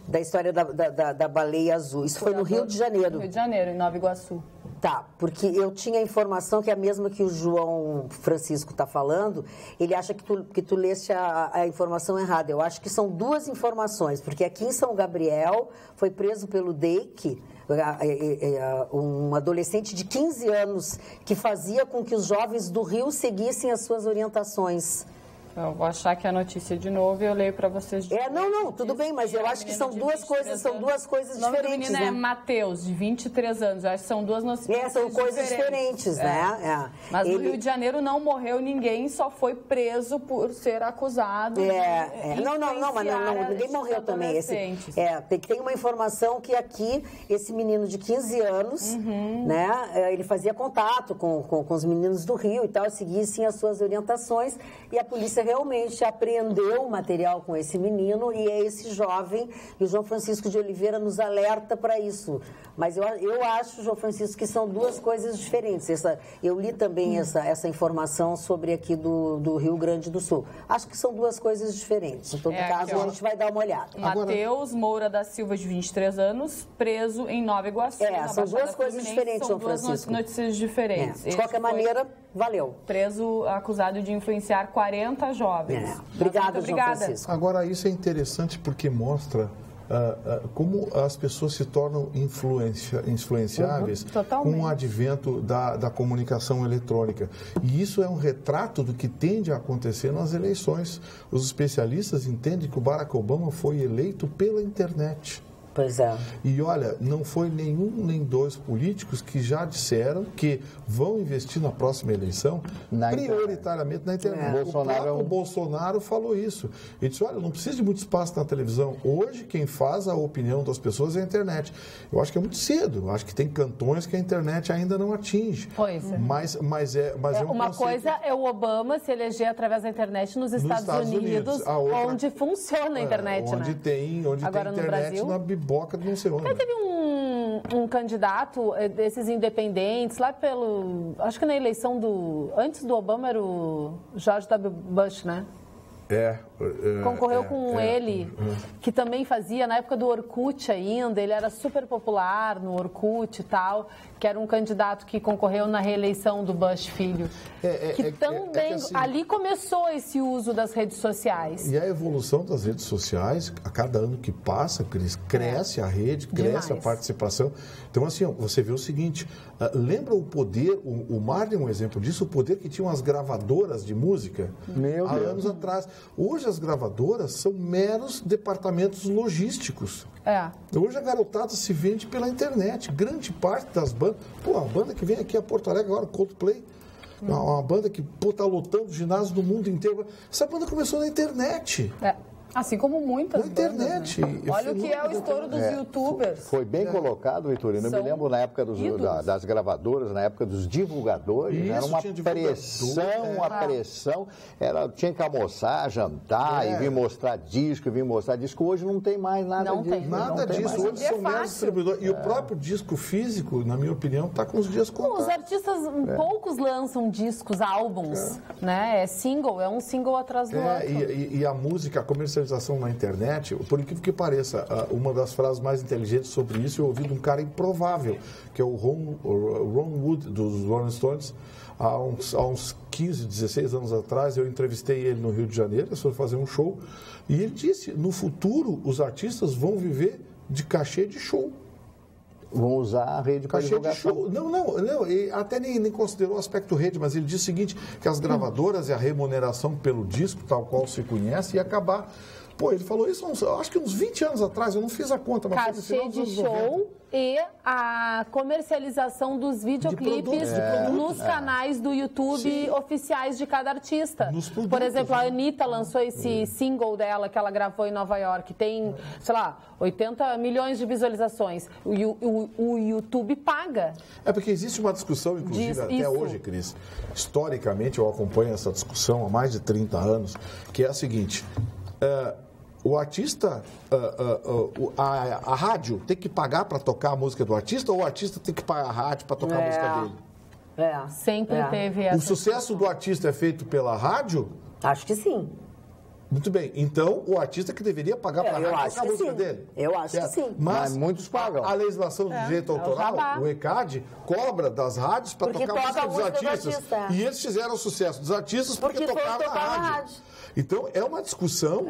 da história da baleia azul. Isso foi no Rio de Janeiro. No Rio de Janeiro, em Nova Iguaçu. Tá, porque eu tinha a informação que é a mesma que o João Francisco está falando, ele acha que tu leste a informação errada. Eu acho que são duas informações, porque aqui em São Gabriel foi preso pelo DEIC, um adolescente de 15 anos que fazia com que os jovens do Rio seguissem as suas orientações. Eu vou achar que é a notícia de novo e eu leio para vocês. Não, tudo bem, mas eu acho que são duas coisas diferentes. O nome do menino é Matheus, de 23 anos. Eu acho que são duas notícias são coisas diferentes, né? Mas no Rio de Janeiro não morreu ninguém, só foi preso por ser acusado. Não, ninguém morreu também. Tem uma informação que aqui, esse menino de 15 anos, né, ele fazia contato com os meninos do Rio e tal, seguissem as suas orientações, e a polícia realmente apreendeu o material com esse menino, e é esse jovem, e o João Francisco de Oliveira nos alerta para isso. Mas eu acho, João Francisco, que são duas coisas diferentes. Eu li também essa informação sobre aqui do Rio Grande do Sul. Acho que são duas coisas diferentes. Em todo caso, a gente vai dar uma olhada. Matheus Moura da Silva, de 23 anos, preso em Nova Iguaçu. São duas coisas diferentes, João Francisco. São duas notícias diferentes. De qualquer maneira, valeu. Preso, acusado de influenciar 40 jovens. Obrigada, João Francisco. Agora, isso é interessante porque mostra como as pessoas se tornam influenciáveis com o advento da comunicação eletrônica. E isso é um retrato do que tende a acontecer nas eleições. Os especialistas entendem que o Barack Obama foi eleito pela internet. Pois é. E olha, não foi nenhum nem dois políticos que já disseram que vão investir na próxima eleição prioritariamente na internet. O próprio Bolsonaro falou isso. Ele disse, olha, não precisa de muito espaço na televisão. Hoje quem faz a opinião das pessoas é a internet. Eu acho que é muito cedo. Eu acho que tem cantões que a internet ainda não atinge. Pois é. Mas é um uma conceito... coisa é o Obama se eleger através da internet nos Estados Unidos, onde funciona a internet, onde né? tem Agora, internet no Brasil, na biboca de não sei onde. Teve um candidato desses independentes, lá acho que na eleição antes do Obama era o George W. Bush, né? Concorreu com ele, que também fazia, na época do Orkut ainda, ele era super popular no Orkut e tal, que era um candidato que concorreu na reeleição do Bush filho. Ali começou esse uso das redes sociais. E a evolução das redes sociais, a cada ano que passa, cresce a rede, cresce a participação. Então, assim, você vê o seguinte, lembra o poder, o Marley é um exemplo disso, o poder que tinham as gravadoras de música há anos atrás. Hoje as gravadoras são meros departamentos logísticos. Hoje a garotada se vende pela internet. Grande parte das bandas... a banda que vem aqui a Porto Alegre agora, Coldplay, uma banda que está lotando ginásio do mundo inteiro. Essa banda começou na internet. Assim como muitas bandas, na internet. Né? Olha o que é o estouro dos youtubers. Foi bem colocado, Vitorino. Eu me lembro na época das gravadoras, na época dos divulgadores. Era uma pressão. Tinha que almoçar, jantar e vir mostrar disco, Hoje não tem mais nada disso. Nada disso. Hoje são meros distribuidores. E o próprio disco físico, na minha opinião, está com os dias contados. Os artistas, poucos lançam discos, álbuns. Né? É single, é um single atrás do outro. E a música, a comercialização na internet, por incrível que pareça, uma das frases mais inteligentes sobre isso eu ouvi de um cara improvável, que é o Ron Wood, dos Rolling Stones. Há uns 15, 16 anos atrás, eu entrevistei ele no Rio de Janeiro, ele foi fazer um show, e ele disse, no futuro, os artistas vão viver de cachê de show. Vão usar a rede para divulgação. Não, ele até nem considerou o aspecto rede, mas ele disse o seguinte, que as gravadoras e a remuneração pelo disco, tal qual se conhece, ia acabar. Pô, ele falou isso, acho que uns 20 anos atrás, eu não fiz a conta. Mas cachê de show e a comercialização dos videoclipes nos canais do YouTube oficiais de cada artista. Por exemplo, a Anitta lançou esse single dela que ela gravou em Nova York. Tem, sei lá, 80 milhões de visualizações. O YouTube paga. É porque existe uma discussão, inclusive, até hoje, Cris. Historicamente, eu acompanho essa discussão há mais de 30 anos, que é a seguinte... O artista, a rádio tem que pagar para tocar a música do artista ou o artista tem que pagar a rádio para tocar a música dele? Sempre teve essa. O sucesso do artista é feito pela rádio? Acho que sim. Muito bem. Então, o artista que deveria pagar para a rádio tocar a música dele? Eu acho que sim. Mas muitos pagam. A legislação do direito autoral, o ECAD, cobra das rádios para tocar a música dos artistas. E eles fizeram o sucesso dos artistas porque tocavam na rádio. Então, é uma discussão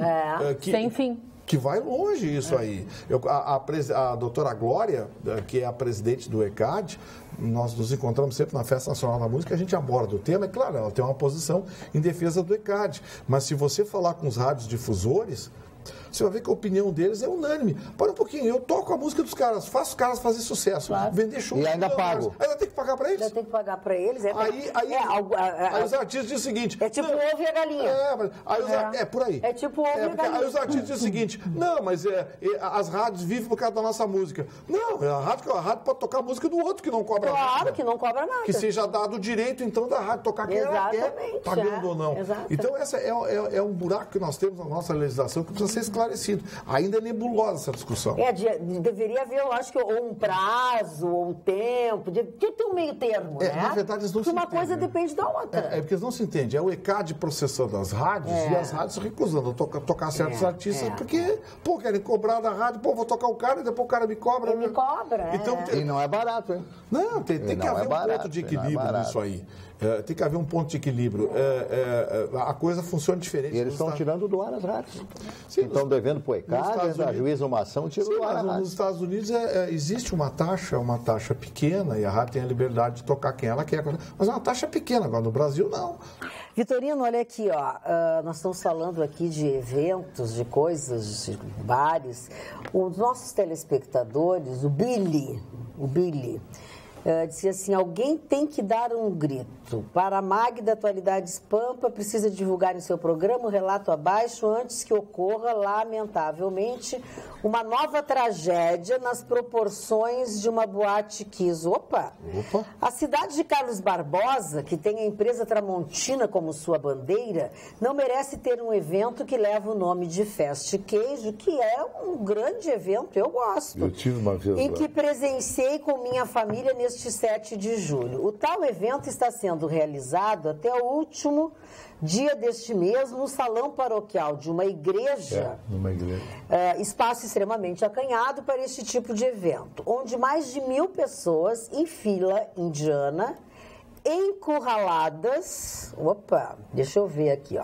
sem fim. Que vai longe isso aí. A doutora Glória, que é a presidente do ECAD, nós nos encontramos sempre na Festa Nacional da Música, a gente aborda o tema, é claro, ela tem uma posição em defesa do ECAD. Mas se você falar com os radiodifusores, você vai ver que a opinião deles é unânime. Para um pouquinho, eu toco a música dos caras, faço os caras fazer sucesso, vender show. E ainda pago. Ainda tem que pagar para eles? Ainda tem que pagar para eles. Aí os artistas dizem o seguinte... É tipo o ovo e a galinha. Por aí. É tipo o ovo e a galinha. Aí os artistas dizem o seguinte, não, mas as rádios vivem por causa da nossa música. Não, a rádio pode tocar a música do outro que não cobra nada. Claro, que não cobra nada. Que seja dado o direito, então, da rádio tocar quem ela quer, pagando ou não. Exato. Então, essa é um buraco que nós temos na nossa legislação que precisa ser esclarecido. Ainda é nebulosa essa discussão. Deveria haver, eu acho que, ou um prazo, ou um tempo, de ter um meio termo, né? Na verdade, eles não se entendem. Porque uma coisa depende da outra. Porque eles não se entendem. É o ECAD processando as rádios e as rádios recusando tocar certos artistas porque, querem cobrar da rádio, vou tocar o cara e depois o cara me cobra. Me cobra, então, E não é barato, hein? Não, tem que haver um ponto de equilíbrio nisso aí. Tem que haver um ponto de equilíbrio. A coisa funciona diferente. E eles estão tirando do ar as rádios. Estão devendo para o ECAD, a juíza uma ação tirou do ar as rádios. Nos Estados Unidos existe uma taxa pequena e a rádio tem a liberdade de tocar quem ela quer. Mas é uma taxa pequena, agora no Brasil não. Vitorino, olha aqui, nós estamos falando aqui de eventos, de coisas, de bares. Os nossos telespectadores, o Billy, dizia assim, alguém tem que dar um grito. Para a Magda Atualidades Pampa, precisa divulgar em seu programa o relato abaixo antes que ocorra, lamentavelmente, uma nova tragédia nas proporções de uma boate Kiss. Opa! A cidade de Carlos Barbosa, que tem a empresa Tramontina como sua bandeira, não merece ter um evento que leva o nome de Fest Queijo, que é um grande evento, eu gosto. Eu tive uma vez e que presenciei com minha família neste 7 de julho. O tal evento está sendo realizado até o último dia deste mês no salão paroquial de uma igreja. Espaço extremamente acanhado para este tipo de evento, onde mais de 1.000 pessoas em fila indiana, encurraladas, deixa eu ver aqui,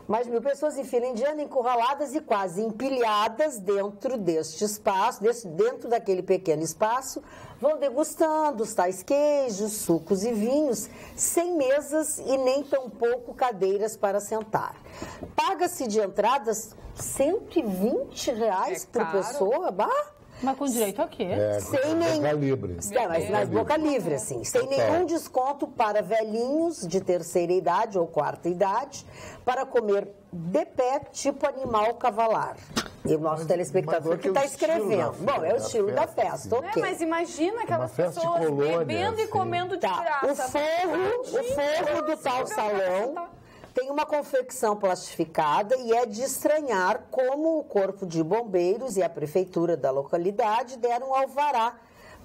mais de 1.000 pessoas em fila indiana, encurraladas e quase empilhadas dentro deste espaço, dentro daquele pequeno espaço, vão degustando os tais queijos, sucos e vinhos, sem mesas e nem tampouco cadeiras para sentar. Paga-se de entradas R$120 por pessoa, Mas com direito a quê? Sem boca livre. Mas boca livre, assim. Sem nenhum desconto para velhinhos de terceira idade ou quarta idade, para comer de pé, tipo animal cavalar. E o nosso telespectador que está escrevendo. Bom, é o estilo da festa, ok. Mas imagina aquelas pessoas bebendo e comendo de graça. O forro do tal salão tem uma confecção plastificada e é de estranhar como o Corpo de Bombeiros e a Prefeitura da localidade deram alvará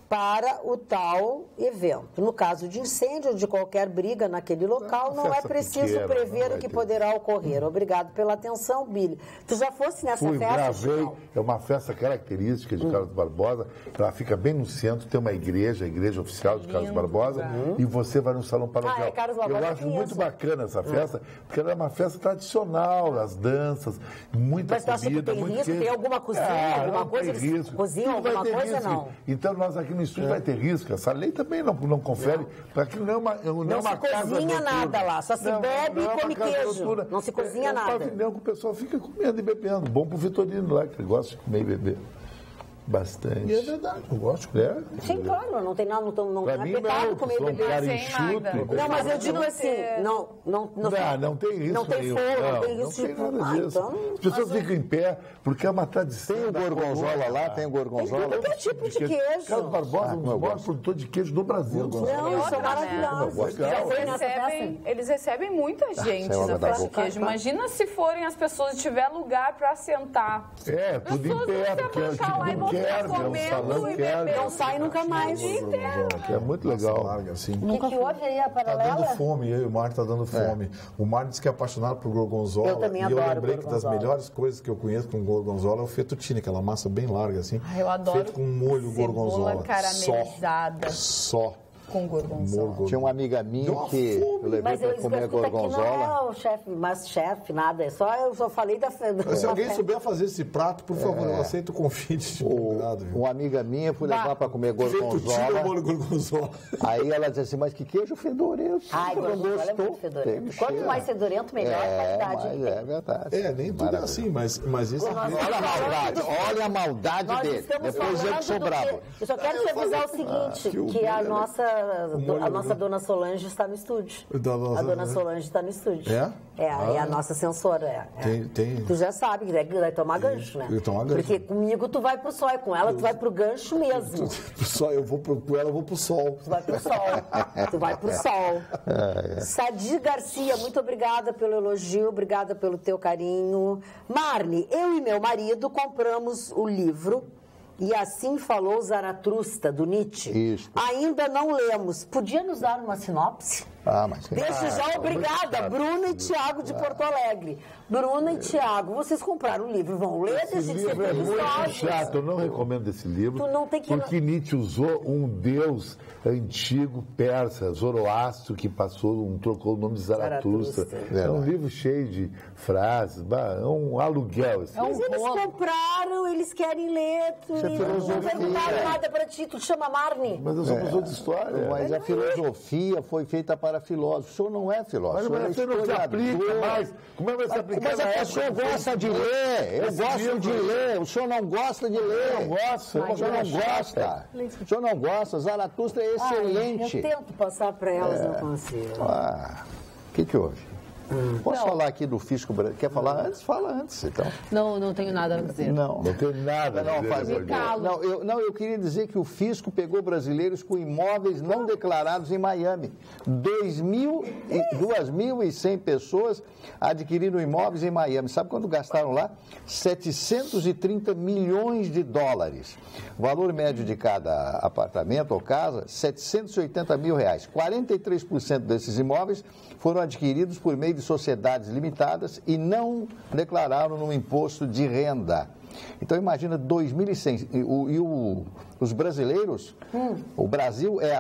para o tal evento. No caso de incêndio ou de qualquer briga naquele local, não é preciso prever o que poderá ocorrer. Obrigado pela atenção, Billy. Tu já fosse nessa festa? Gravei. É uma festa característica de Carlos Barbosa. Ela fica bem no centro, tem uma igreja, a igreja oficial de Carlos Barbosa, e você vai no salão paroquial. Carlos Barbosa. Eu acho muito bacana essa festa, porque ela é uma festa tradicional, as danças, muita comida, tem muito risco? queijo. Tem alguma cozinha, alguma coisa? Tem risco. Cozinha, alguma coisa, risco. não? Então, nós aqui no estúdio vai ter risco. Essa lei também não confere. Porque não é uma não se cozinha nada lá, só se bebe e come queijo. Não se cozinha nada. É um pavilhão que o pessoal fica comendo e bebendo. Bom pro Vitorino lá, que ele gosta de comer e beber. Bastante. E é verdade, eu gosto. Sim, claro, não tem nada, não é pecado comer e beber. Cara enxuto. Não, mas eu digo assim, não tem isso. Não tem foro, não tem isso. Não tem nada disso. As pessoas ficam em pé, porque é uma tradição. Tem o gorgonzola lá, tem o gorgonzola. Tem qualquer tipo de queijo. Carlos Barbosa é um dos maiores produtores de queijo do Brasil. Não, isso é maravilhoso. Eles recebem muita gente na festa de queijo. Imagina se forem as pessoas e tiver lugar para sentar. É, tudo em pé, porque é tipo não sai nunca mais. É muito legal. Larga, assim. O que houve aí, a paralela? Tá dando fome, eu e o Mário tá dando fome. O Mário disse que é apaixonado por gorgonzola. Eu também adoro. E eu lembrei gorgonzola. que das melhores coisas que eu conheço com gorgonzola é o fettuccine, aquela massa bem larga assim. Eu adoro. Feito com molho gorgonzola. Caramelizada. Só. Com gorgonzola. Tinha uma amiga minha que eu levei para comer gorgonzola. Aqui não é o chefe, Masterchef, nada. Eu só falei da... Mas se alguém souber fazer esse prato, por favor, eu aceito o convite. Uma amiga minha foi levar para comer gorgonzola. Molho gorgonzola. Aí ela disse assim, mas que queijo fedorento. Ai, gorgonzola é muito fedorento. Quanto mais fedorento, melhor a qualidade. Mas é verdade. Nem tudo é assim, mas isso Olha a maldade dele. Depois eu que sou bravo. Eu só quero te avisar o seguinte, que a nossa dona Solange está no estúdio. A dona Solange está no estúdio. É a nossa censora. Tem. Tu já sabe que vai tomar gancho, né? Porque comigo tu vai pro sol e com ela tu vai pro gancho mesmo. Com ela eu vou pro sol. Tu vai pro sol. Tu vai pro sol. Sadi Garcia, muito obrigada pelo elogio, obrigada pelo teu carinho. Marne, eu e meu marido compramos o livro E Assim Falou Zaratrusta, do Nietzsche. Isso. Ainda não lemos. Podia nos dar uma sinopse? Mas... Desde já, obrigada, Bruno e Tiago de Porto Alegre. Bruno e Tiago, vocês compraram o livro, vão ler? Esse livro é muito chato, eu não recomendo esse livro, porque Nietzsche usou um deus antigo persa, Zoroastro, que trocou o nome de Zaratrusta. É um livro cheio de frases, é um aluguel. Mas eles compraram, eles querem ler, não perguntaram nada para ti, tu chama Marne. Mas eu sou professor de história. Mas a filosofia foi feita para filósofo. O senhor não é filósofo. Mas você não se aplica mais. Como é que vai se aplicar? Mas a pessoa gosta de ler. Eu gosto de ler. O senhor não gosta de ler. Eu gosto. O senhor não gosta. O senhor não gosta. Zaratustra é excelente. Eu tento passar para elas, não consigo. O que houve? Posso falar aqui do fisco brasileiro? Quer falar antes? Fala antes, então. Não tenho nada a dizer. Não tenho nada a dizer. Eu queria dizer que o fisco pegou brasileiros com imóveis não declarados em Miami. 2.100 pessoas adquiriram imóveis em Miami. Sabe quanto gastaram lá? 730 milhões de dólares. O valor médio de cada apartamento ou casa, 780 mil reais. 43% desses imóveis foram adquiridos por meio de sociedades limitadas e não declararam no imposto de renda. Então imagina 2.100. Os brasileiros, o Brasil é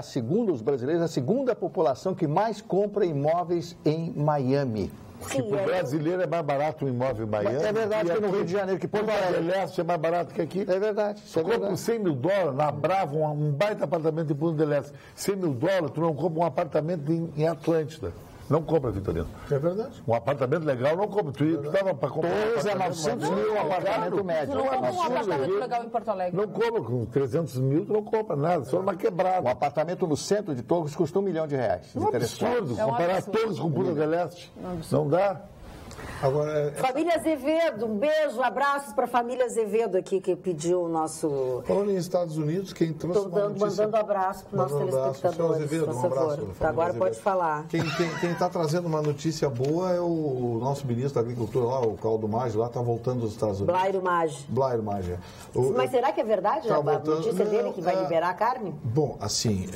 os brasileiros, a segunda população que mais compra imóveis em Miami. Porque para o brasileiro é mais barato um imóvel em Miami. É verdade que no Rio de Janeiro, que Porto Alegre Leste é mais barato que aqui. É verdade. Tu compra por 100 mil dólares na Brava, um baita apartamento em Punta del Este. 100 mil dólares, tu não compra um apartamento em Atlântida. Não compra, Vitorino. É verdade. Um apartamento legal não compra. Tu estava para comprar. 900 mil um apartamento médio. Tu não compra um apartamento legal em Porto Alegre. Não compra. Com 300 mil, tu não compra nada. Só uma quebrada. Um apartamento no centro de Torres custa R$1 milhão. É um absurdo. Comparar Torres com Punta del Este. Não dá. Agora, Família Azevedo, um beijo, abraços para a família Azevedo aqui, que pediu o nosso... Falando em Estados Unidos, quem trouxe uma notícia... mandando abraço para os nossos telespectadores, Azevedo, por favor. Agora pode falar. Quem está trazendo uma notícia boa é o nosso ministro da Agricultura lá, o Caldo Maggi, lá está voltando dos Estados Unidos. Blairo Maggi. Mas será que é verdade a notícia dele que vai liberar a carne? Bom, assim,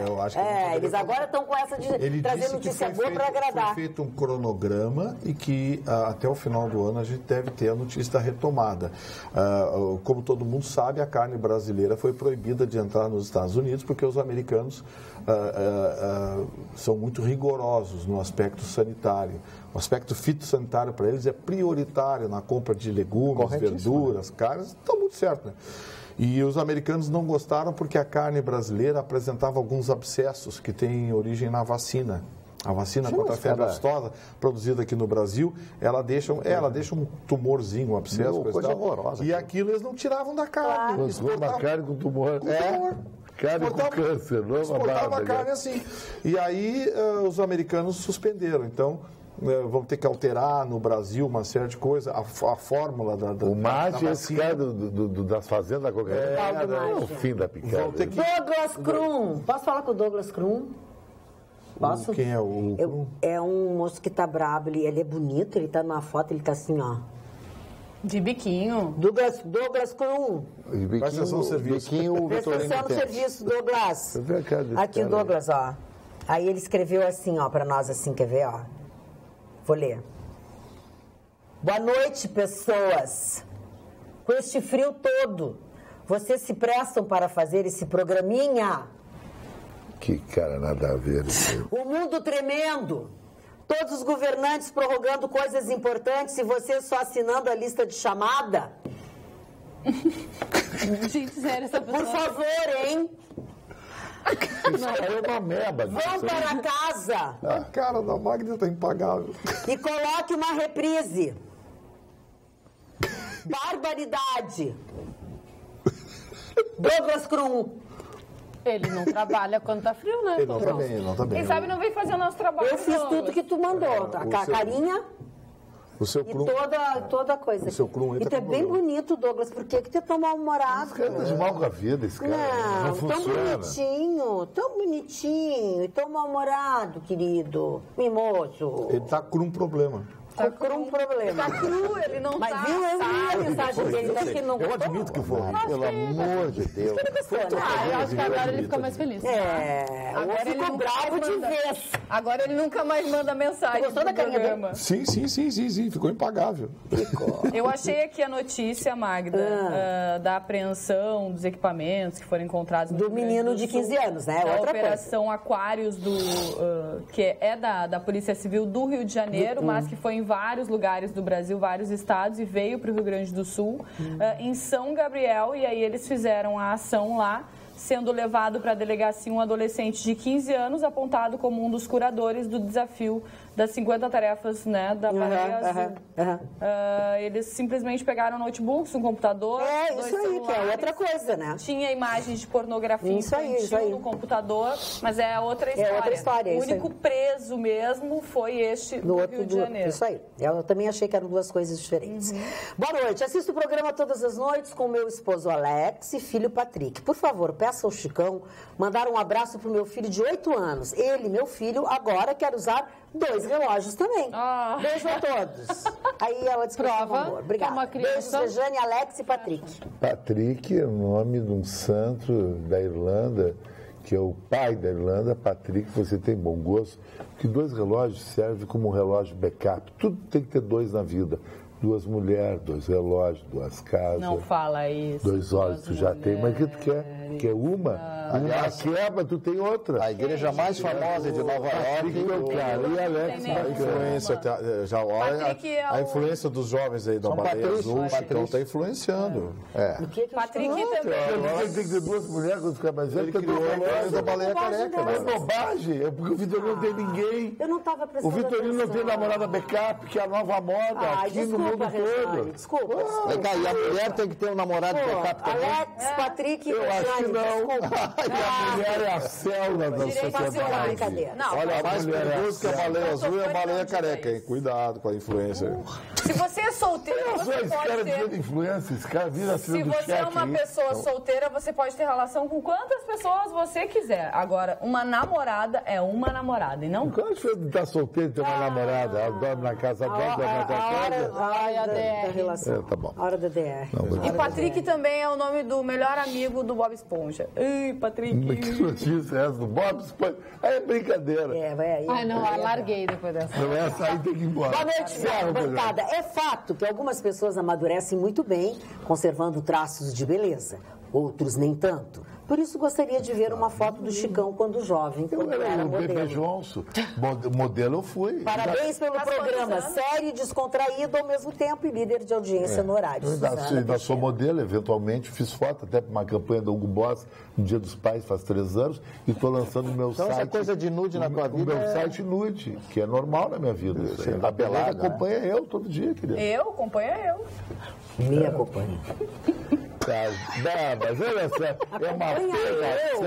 eu acho que... eles agora estão com essa de trazer notícia boa para agradar. Foi feito um cronograma e que até o final do ano a gente deve ter a notícia da retomada. Como todo mundo sabe, a carne brasileira foi proibida de entrar nos Estados Unidos porque os americanos são muito rigorosos no aspecto sanitário. O aspecto fitossanitário para eles é prioritário na compra de legumes, verduras, carnes, está muito certo, né? E os americanos não gostaram porque a carne brasileira apresentava alguns abscessos que têm origem na vacina. A vacina contra a febre aftosa, produzida aqui no Brasil, ela deixa um tumorzinho, um abscesso. Coisa horrorosa. E aquilo eles não tiravam da carne. Uma carne com tumor. Carne com câncer, não é uma exportava carne assim. E aí os americanos suspenderam. Então, vão ter que alterar no Brasil uma série de coisas. A fórmula da o Mate, esse cara das fazendas da cocaína, é o fim da picada. Douglas Krum. Posso falar com o Douglas Krum? Posso? Quem é o... É um moço que tá brabo, ele é bonito, ele tá numa foto, ele tá assim, ó. De biquinho. Douglas Krum. Prestação de serviço. Prestação de serviço, Douglas. Aqui o Douglas, ó. Aí ele escreveu assim, ó, pra nós, assim, quer ver, ó? Vou ler. Boa noite, pessoas. Com este frio todo, vocês se prestam para fazer esse programinha? Que cara, nada a ver. O mundo tremendo. Todos os governantes prorrogando coisas importantes e você só assinando a lista de chamada? Gente, sério, essa pessoa... Por favor, hein? Isso é uma merda. Vão para casa. A cara da Magda tá impagável. E coloque uma reprise. Barbaridade. Douglas Krum. Ele não trabalha quando tá frio, né? Ele não tá bem. Quem sabe não vem fazer o nosso trabalho. Eu fiz tudo que tu mandou. A carinha o seu e Krum, toda a coisa. O seu Krum e tu é bem bonito, Douglas. Por que tu tá mal-humorado? Esse cara tá de mal com a vida, esse cara. Não funciona. Tão bonitinho e tão mal-humorado, querido. Mimoso. ele tá com um problema. Tá com um problema. Tá cru, ele não Mas tá. viu, eu vi a mensagem dele, acho que ele não Eu admito que foi. Pelo amor de Deus. Eu acho que agora ele fica mais feliz. Agora ele ficou bravo de vez. Agora ele nunca mais manda mensagem. Gostou da carinha dele? Sim. Ficou impagável. Eu achei aqui a notícia, Magda, da apreensão dos equipamentos que foram encontrados no Do Rio Grande menino do de Sul, 15 anos, né? Da Outra Operação Aquários, que é da Polícia Civil do Rio de Janeiro, mas que foi em vários lugares do Brasil, vários estados, e veio para o Rio Grande do Sul, em São Gabriel, e aí eles fizeram a ação lá, sendo levado para a delegacia um adolescente de 15 anos, apontado como um dos curadores do desafio das 50 tarefas, né, da Baleia Azul. Eles simplesmente pegaram notebooks, um computador, dois isso aí, celulares, que é outra coisa, né? Tinha imagens de pornografia infantil no computador, mas é outra história. É outra história. O único preso mesmo foi este do Rio de Janeiro. Isso aí. Eu também achei que eram duas coisas diferentes. Boa noite. Assisto o programa todas as noites com meu esposo Alex e filho Patrick. Por favor, peça ao Chicão mandar um abraço pro meu filho de 8 anos. Ele, meu filho, agora quer usar 2 relógios também. Beijo a todos. Aí ela disse prova. Obrigada. Uma criança. Beijos, Rejane, Alex e Patrick. Patrick é o nome de um santo da Irlanda, que é o pai da Irlanda. Patrick, você tem bom gosto, que 2 relógios servem como um relógio backup. Tudo tem que ter 2 na vida. 2 mulheres, 2 relógios, 2 casas. Não fala isso. 2 olhos tu já tem. Mas o que tu quer? Quer uma? Aliás, quebra, tu tem outra. A igreja mais famosa de Nova York. E Alex, A influência, já olha, a influência dos jovens aí da Baleia Azul, o Chicão está influenciando. Patrick também. Tem que ter 2 mulheres quando ficar mais velho. Ele criou a história da Baleia Careca. Mas bobagem, é porque o Vitorino não tem ninguém. Eu não estava prestando O Vitorino não tem atenção. namorada backup, que é a nova moda aqui no mundo todo. Desculpa. Vem cá, e a mulher tem que ter um namorado backup também? Alex, Patrick e Eu acho que Rejane, não. desculpa. E a mulher é a célula da sociedade. Brincadeira. Não, Olha, mais mulher perigoso que a baleia azul é a baleia não careca, hein? isso. Cuidado com a influência. se você é solteiro, você Esse cara pode vira ter... influência, esse cara vira Se filho do você é chefe. uma pessoa solteira, você pode ter relação com quantas pessoas você quiser. Agora, uma namorada é uma namorada e não... Qual é a diferença de estar solteiro e ter uma namorada? Ela dorme na casa dela, dorme na tua casa? A hora da relação. Tá bom. A hora da DR. E Patrick também é o nome do melhor amigo do Bob Esponja. Ei, Patrick. Que notícia é essa do Bob Esponja? Aí é brincadeira. Vai aí. Ai, não, larguei depois dessa. Não é essa aí, tem que ir embora. Boa noite, bancada. É fato que algumas pessoas amadurecem muito bem, conservando traços de beleza. Outros nem tanto. Por isso gostaria de ver uma foto do Chicão quando jovem, quando era o Bebê modelo. Johnson. Modelo eu fui. Parabéns pelo programa, sério e descontraído ao mesmo tempo e líder de audiência no horário. Ainda sou modelo, eventualmente, fiz foto até para uma campanha do Hugo Boss no Dia dos Pais, faz 3 anos, e estou lançando o meu site. Então essa coisa de nude na tua vida o meu site nude, que é normal na minha vida. A Beleza acompanha eu todo dia, querido. Eu? Acompanha eu. Me acompanha. Não, mas olha só, é uma pegação.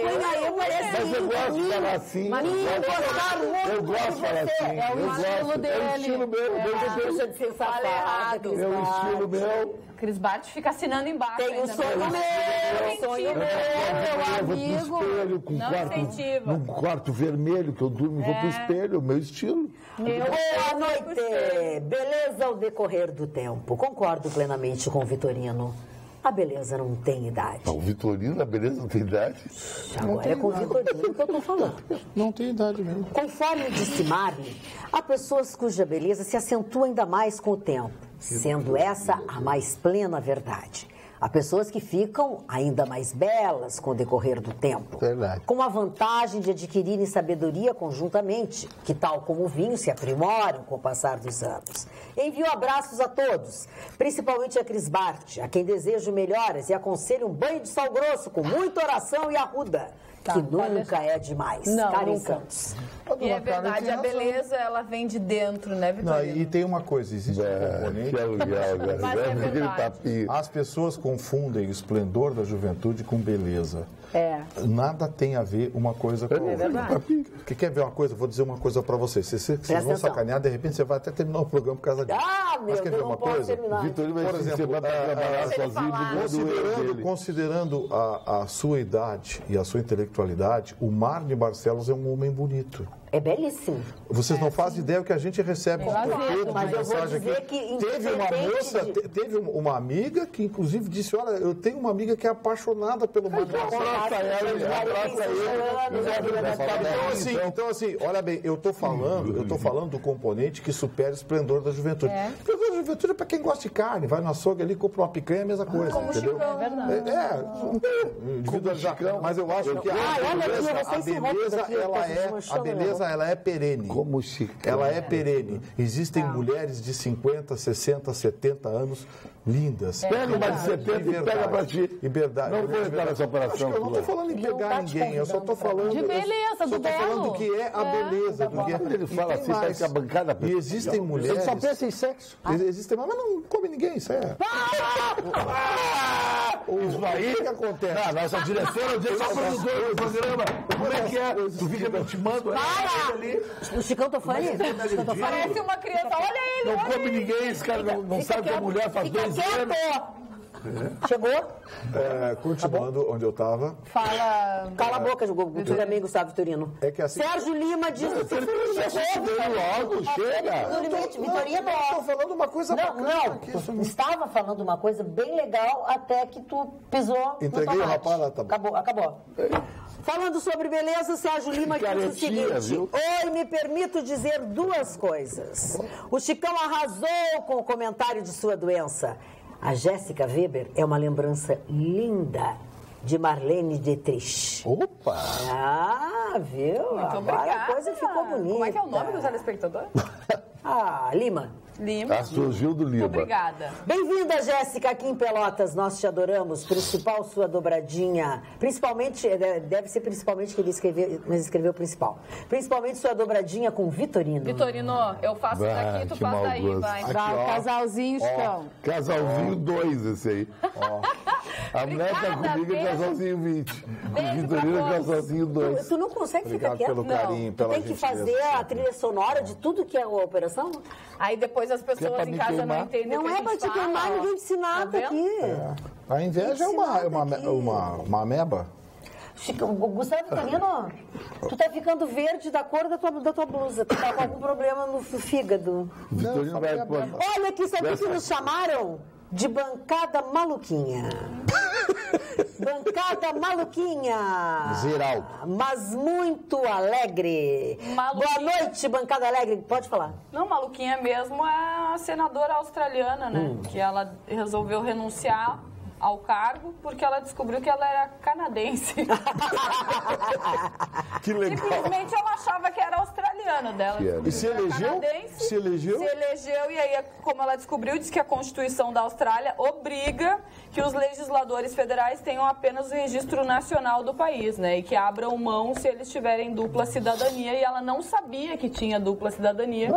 Mas eu parece Mas eu gosto de falar assim. Eu gosto de falar assim. É o estilo dele. É o estilo meu. Deixa de ser safado. É o estilo meu. Cris Bart fica assinando embaixo. Tem o sonho meu, meu amigo. Num quarto vermelho que eu durmo e vou pro espelho, o meu estilo. Boa noite! Beleza ao decorrer do tempo. Concordo plenamente com o Vitorino. A beleza não tem idade. O Vitorino, a beleza não tem idade? Agora é com o Vitorino que eu tô falando. Não tem idade mesmo. Conforme disse Marley, há pessoas cuja beleza se acentua ainda mais com o tempo, sendo essa a mais plena verdade. Há pessoas que ficam ainda mais belas com o decorrer do tempo. Verdade. Com a vantagem de adquirirem sabedoria conjuntamente, que tal como o vinho se aprimoram com o passar dos anos. Envio abraços a todos, principalmente a Cris Bart, a quem desejo melhoras e aconselho um banho de sal grosso com muita oração e arruda. Que nunca é demais. Não, Karen nunca. Santos. E é verdade, a beleza, ela vem de dentro, né, Vitorino? E tem uma coisa, existe um componente... Que aluguel, Mas é verdade. As pessoas confundem o esplendor da juventude com beleza. É. Nada tem a ver uma coisa com a outra. verdade. Porque quer ver uma coisa? Vou dizer uma coisa pra vocês. Vocês vão atenção. sacanear, de repente você vai até terminar o programa por causa disso. Meu Mas quer ver Deus, uma não posso coisa? terminar. Vitorino vai Por exemplo, trabalhar sozinho. considerando a sua idade e a sua intelectualidade, o Marley Barcelos é um homem bonito. É belíssimo. Vocês não fazem ideia o que a gente recebe por texto, mas eu vou mensagem dizer aqui. que Teve uma moça, teve uma amiga que inclusive disse, olha, eu tenho uma amiga que é apaixonada pelo Marley Barcelos. Então assim, olha bem, eu tô falando do componente que supera o esplendor da juventude. O esplendor da juventude é para quem gosta de carne, vai no açougue ali, compra uma picanha, é a mesma coisa, entendeu? É verdade. Individualizar. Mas eu acho que a beleza ela é perene. Como Chico. Ela é perene. Existem mulheres de 50, 60, 70 anos lindas. Pega uma de 70 e pega pra ti. Liberdade. Não vou entrar nessa operação. Eu não estou falando em pegar ninguém, eu só estou falando... De beleza, do estou falando do belo. que é a beleza. Do que é... Ele fala assim, parece que a bancada... E existem mulheres... Ele só pensa em sexo. Existem, mas não come ninguém, isso é... Isso aí que acontece. Não, nossa diretora, o só produtor do programa. Como é que é? Tu fica me intimando. O Chicão Tofani? Parece uma criança, olha ele, Não olha come ele. ninguém, esse cara não sabe que a mulher faz 2 anos. Chegou? Continuando onde eu estava. Fala. Cala a boca, tu também, Gustavo Vitorino. É que assim... Sérgio Lima diz que Logo, chega. no limite, Vitorino. Estou falando uma coisa bacana aqui. Estava falando uma coisa bem legal até que tu pisou Entreguei no o tomate. rapaz, tá bom. Acabou. Falando sobre beleza, Sérgio Lima diz o Caretinha, seguinte: viu? oi, me permito dizer 2 coisas. O Chicão arrasou com o comentário de sua doença. A Jéssica Weber é uma lembrança linda de Marlene Dietrich. Opa! Ah, viu? Muito Agora obrigada. a coisa ficou bonita. Como é que é o nome do telespectador? Lima. Lima. Surgiu do Lima. Obrigada. Bem-vinda, Jéssica, aqui em Pelotas. Nós te adoramos. Principal sua dobradinha. Principalmente, deve ser principalmente que ele escreveu, mas escreveu principal. Principalmente sua dobradinha com Vitorino. Vitorino, eu faço daqui, tu que faz mau daí, gosto. vai. Vai, casalzinho, Chicão. Casalzinho 2 esse aí. A mulher tá comigo é casalzinho 20. O Vitorino é casalzinho 2. Tu não consegue ficar Obrigado quieto? pelo carinho, Tu pela tem que gentileza. fazer a trilha sonora de tudo que é a operação? Aí depois as Que é pessoas pra em me casa queimar. não entendem o Não que a é pra gente te queimar, fala. ninguém disse nada Tá vendo? aqui. A inveja é uma ameba. Chico, Gustavo Vitorino, tu tá ficando verde da cor da tua blusa. Tu tá com algum problema no fígado. O Vitorino vai... Olha aqui, sabe o que nos chamaram? De bancada maluquinha. Bancada maluquinha. Ziraldo. Mas muito alegre. Maluquinha. Boa noite, bancada alegre. Pode falar. Não, maluquinha mesmo é a senadora australiana, né? Que ela resolveu renunciar ao cargo porque ela descobriu que ela era canadense. Que legal. Simplesmente ela achava que era australiano dela. E se elegeu? Se elegeu? Se elegeu e aí, como ela descobriu, diz que a Constituição da Austrália obriga que os legisladores federais tenham apenas o registro nacional do país, né? E que abram mão se eles tiverem dupla cidadania. E ela não sabia que tinha dupla cidadania.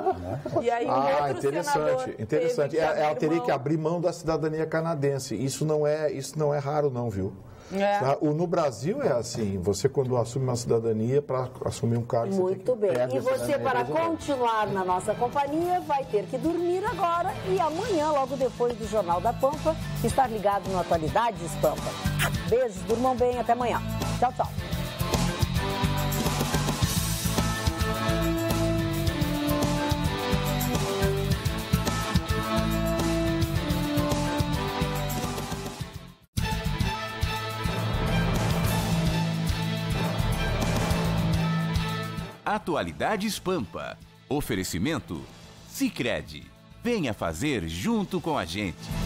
E aí interessante. Ela teria que abrir mão da cidadania canadense. Isso não é raro, não, viu? No Brasil é assim, você quando assume uma cidadania para assumir um cargo... Muito bem. E você, para continuar na nossa companhia, vai ter que dormir agora e amanhã, logo depois do Jornal da Pampa, estar ligado no Atualidades Pampa. Beijos, durmam bem, até amanhã. Tchau, tchau. Atualidades Pampa. Oferecimento Sicredi. Venha fazer junto com a gente.